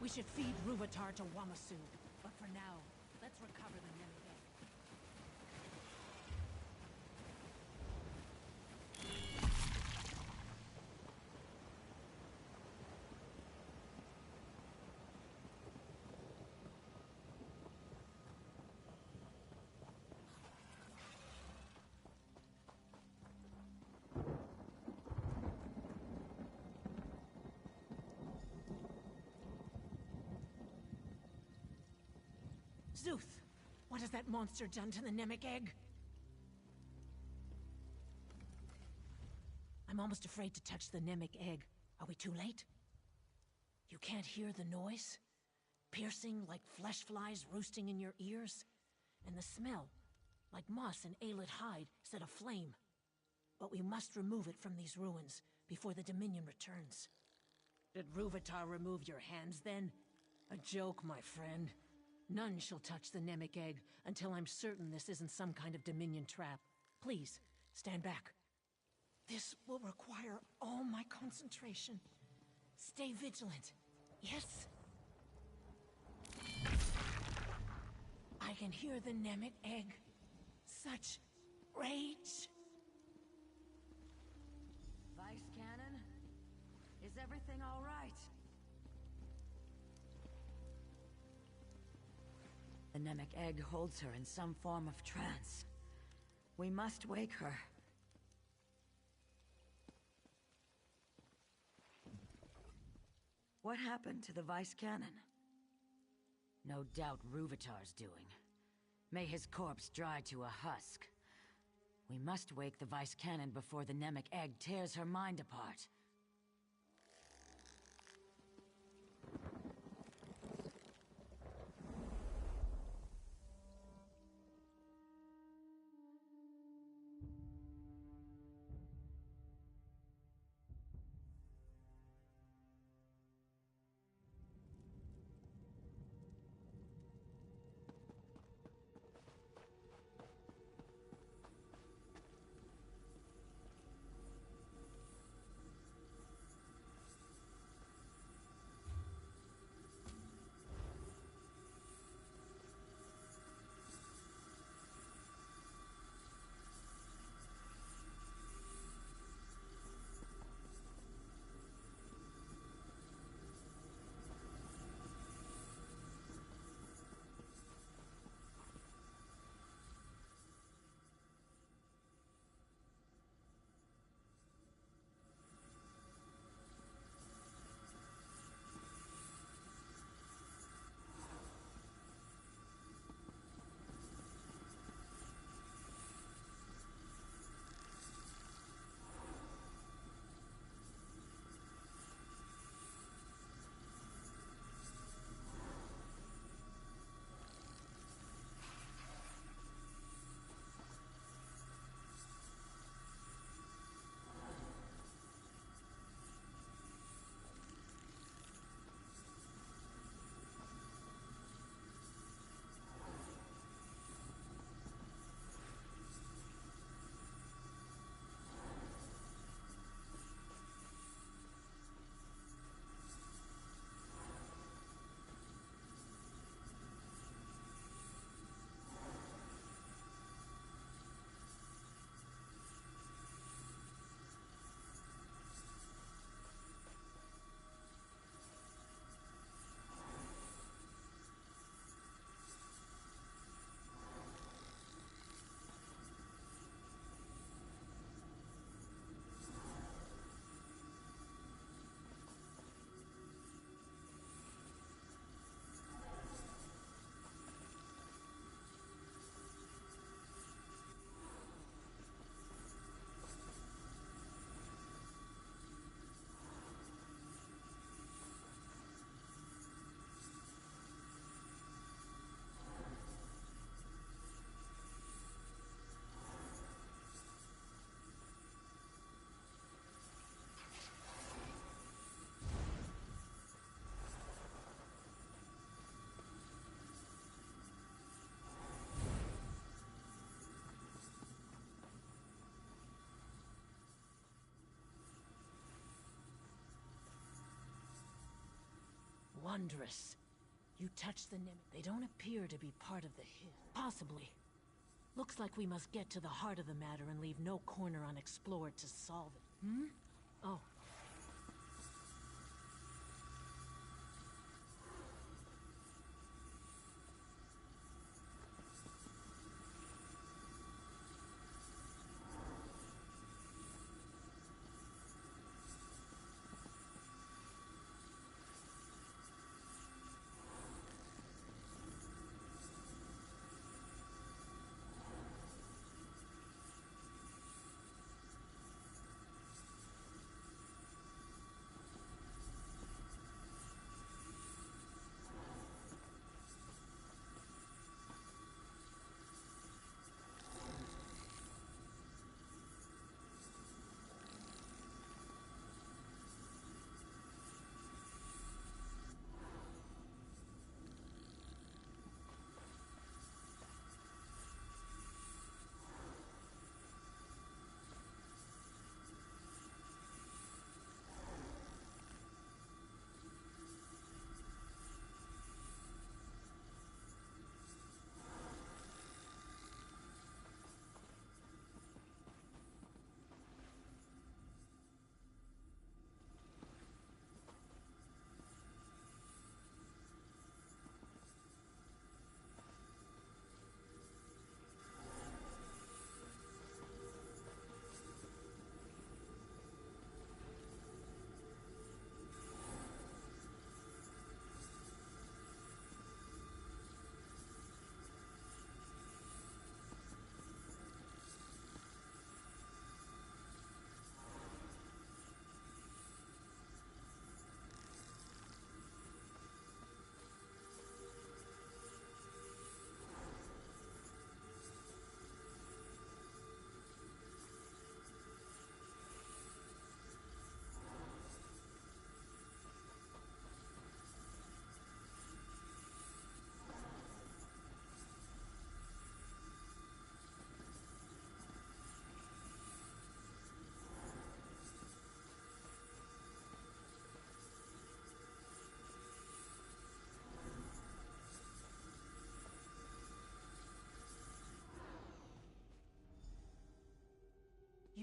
We should feed Ruvitar to Wamasu, but for now, let's recover the Nemegek. Zuth! What has that monster done to the Nemec egg? I'm almost afraid to touch the Nemec egg. Are we too late? You can't hear the noise? Piercing like flesh flies roosting in your ears? And the smell, like moss and aelid hide set aflame. But we must remove it from these ruins before the Dominion returns. Did Rúvitar remove your hands then? A joke, my friend. None shall touch the Nemic egg until I'm certain this isn't some kind of Dominion trap. Please, stand back. This will require all my concentration. Stay vigilant. Yes? I can hear the Nemic egg. Such rage. Vice Cannon? Is everything all right? The Nemic egg holds her in some form of trance. We must wake her. What happened to the Vice Cannon? No doubt Rúvitar's doing. May his corpse dry to a husk. We must wake the Vice Cannon before the Nemic egg tears her mind apart. Wondrous. You touch the Nemic. They don't appear to be part of the hit. Possibly. Looks like we must get to the heart of the matter and leave no corner unexplored to solve it. Hmm? Oh.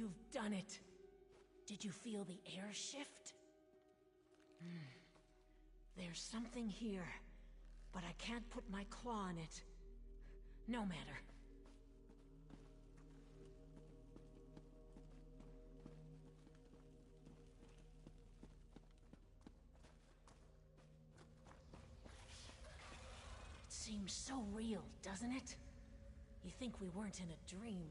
You've done it. Did you feel the air shift? There's something here, but I can't put my claw on it. No matter. It seems so real, doesn't it? You think we weren't in a dream.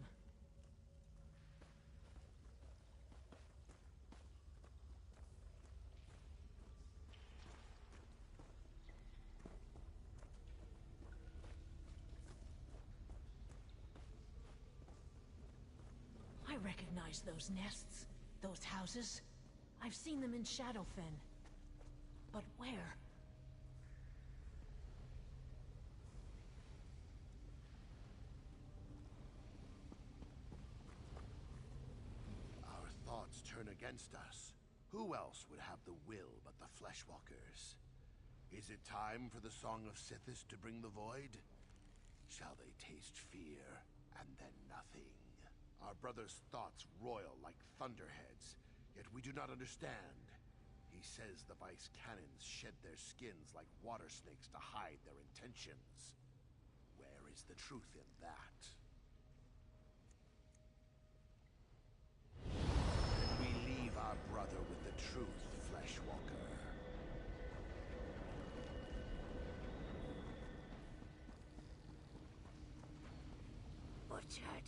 I recognize those nests, those houses. I've seen them in Shadowfen. But where? Our thoughts turn against us. Who else would have the will but the Fleshwalkers? Is it time for the Song of Sithis to bring the void? Shall they taste fear, and then nothing? Our brother's thoughts roil like thunderheads, yet we do not understand. He says the Vice Cannons shed their skins like water snakes to hide their intentions. Where is the truth in that? Then we leave our brother with the truth, Fleshwalker. Butchered.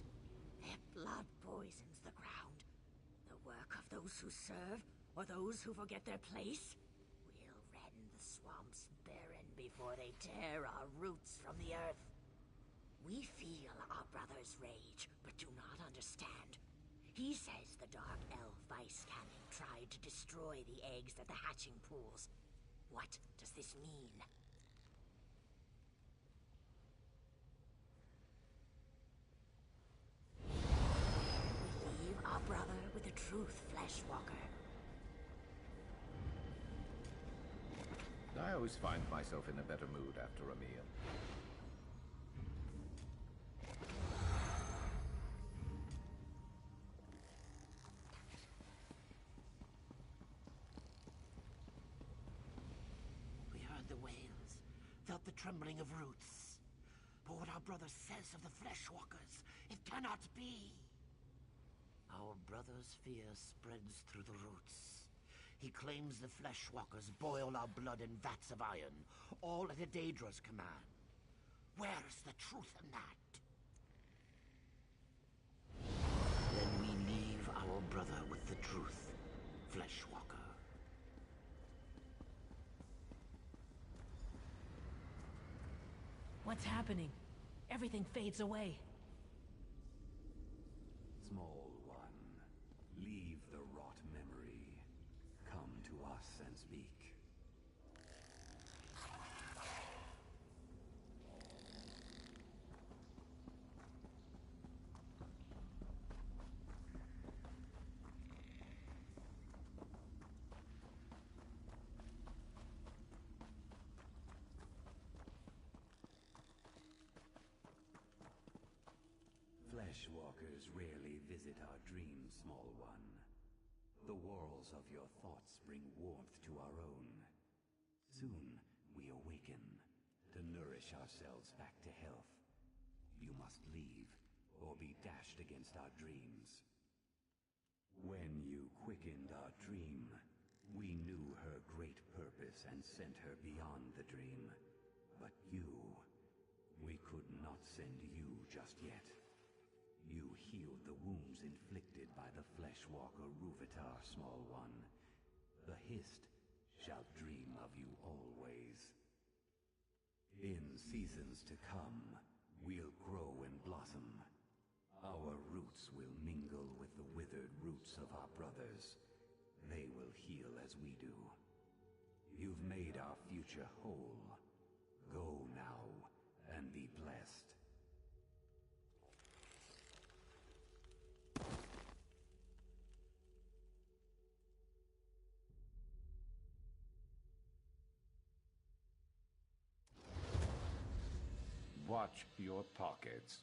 Their blood poisons the ground. The work of those who serve, or those who forget their place? We'll rend the swamps barren before they tear our roots from the earth. We feel our brother's rage, but do not understand. He says the Dark Elf Vice Cannon tried to destroy the eggs at the hatching pools. What does this mean? We leave our brother with the truth, Fleshwalker. I always find myself in a better mood after a meal. We heard the wails, felt the trembling of roots. But what our brother says of the Fleshwalkers, it cannot be. Our brother's fear spreads through the roots. He claims the Fleshwalkers boil our blood in vats of iron, all at a Daedra's command. Where is the truth in that? Then we leave our brother with the truth, Fleshwalker. What's happening? Everything fades away. Small one, leave the rot memory. Come to us and speak. Fleshwalkers rarely visit our dreams, small one. The whorls of your thoughts bring warmth to our own. Soon we awaken, to nourish ourselves back to health. You must leave, or be dashed against our dreams. When you quickened our dream, we knew her great purpose and sent her beyond the dream. But you, we could not send you just yet. You healed the wounds inflicted by the Fleshwalker Ruvitar, small one. The Hist shall dream of you always. In seasons to come, we'll grow and blossom. Our roots will mingle with the withered roots of our brothers. They will heal as we do. You've made our future whole. Go now, and be blessed. Watch your pockets.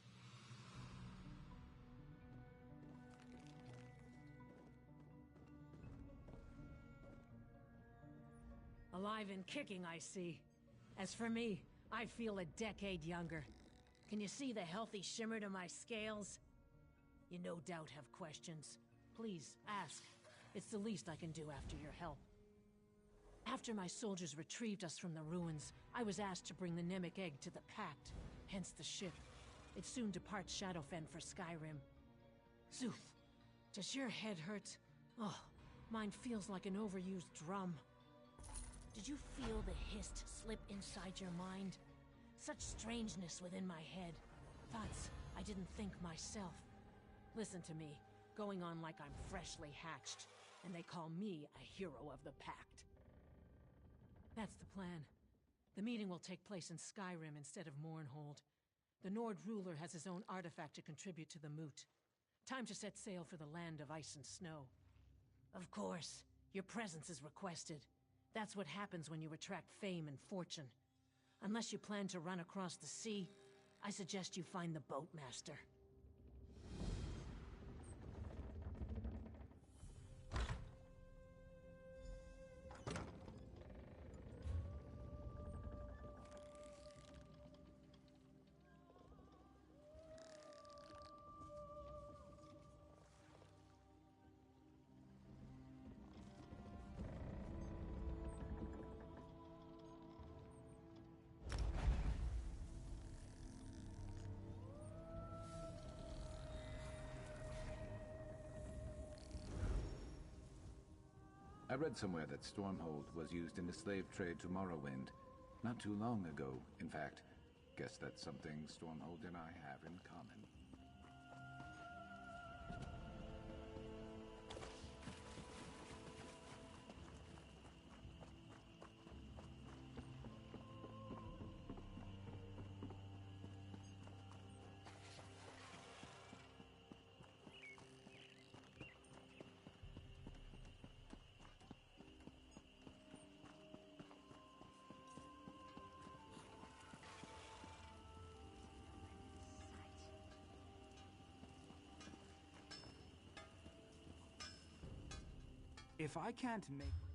Alive and kicking, I see. As for me, I feel a decade younger. Can you see the healthy shimmer to my scales? You no doubt have questions. Please, ask. It's the least I can do after your help. After my soldiers retrieved us from the ruins, I was asked to bring the Nemic egg to the Pact, hence the ship. It soon departs Shadowfen for Skyrim. Zoof, does your head hurt? Oh, mine feels like an overused drum. Did you feel the hist slip inside your mind? Such strangeness within my head. Thoughts I didn't think myself. Listen to me, going on like I'm freshly hatched, and they call me a hero of the Pact. That's the plan. The meeting will take place in Skyrim instead of Mournhold. The Nord ruler has his own artifact to contribute to the moot. Time to set sail for the land of ice and snow. Of course, your presence is requested. That's what happens when you attract fame and fortune. Unless you plan to run across the sea, I suggest you find the boatmaster. I read somewhere that Stormhold was used in the slave trade to Morrowind not too long ago. In fact, guess that's something Stormhold and I have in common. If I can't make...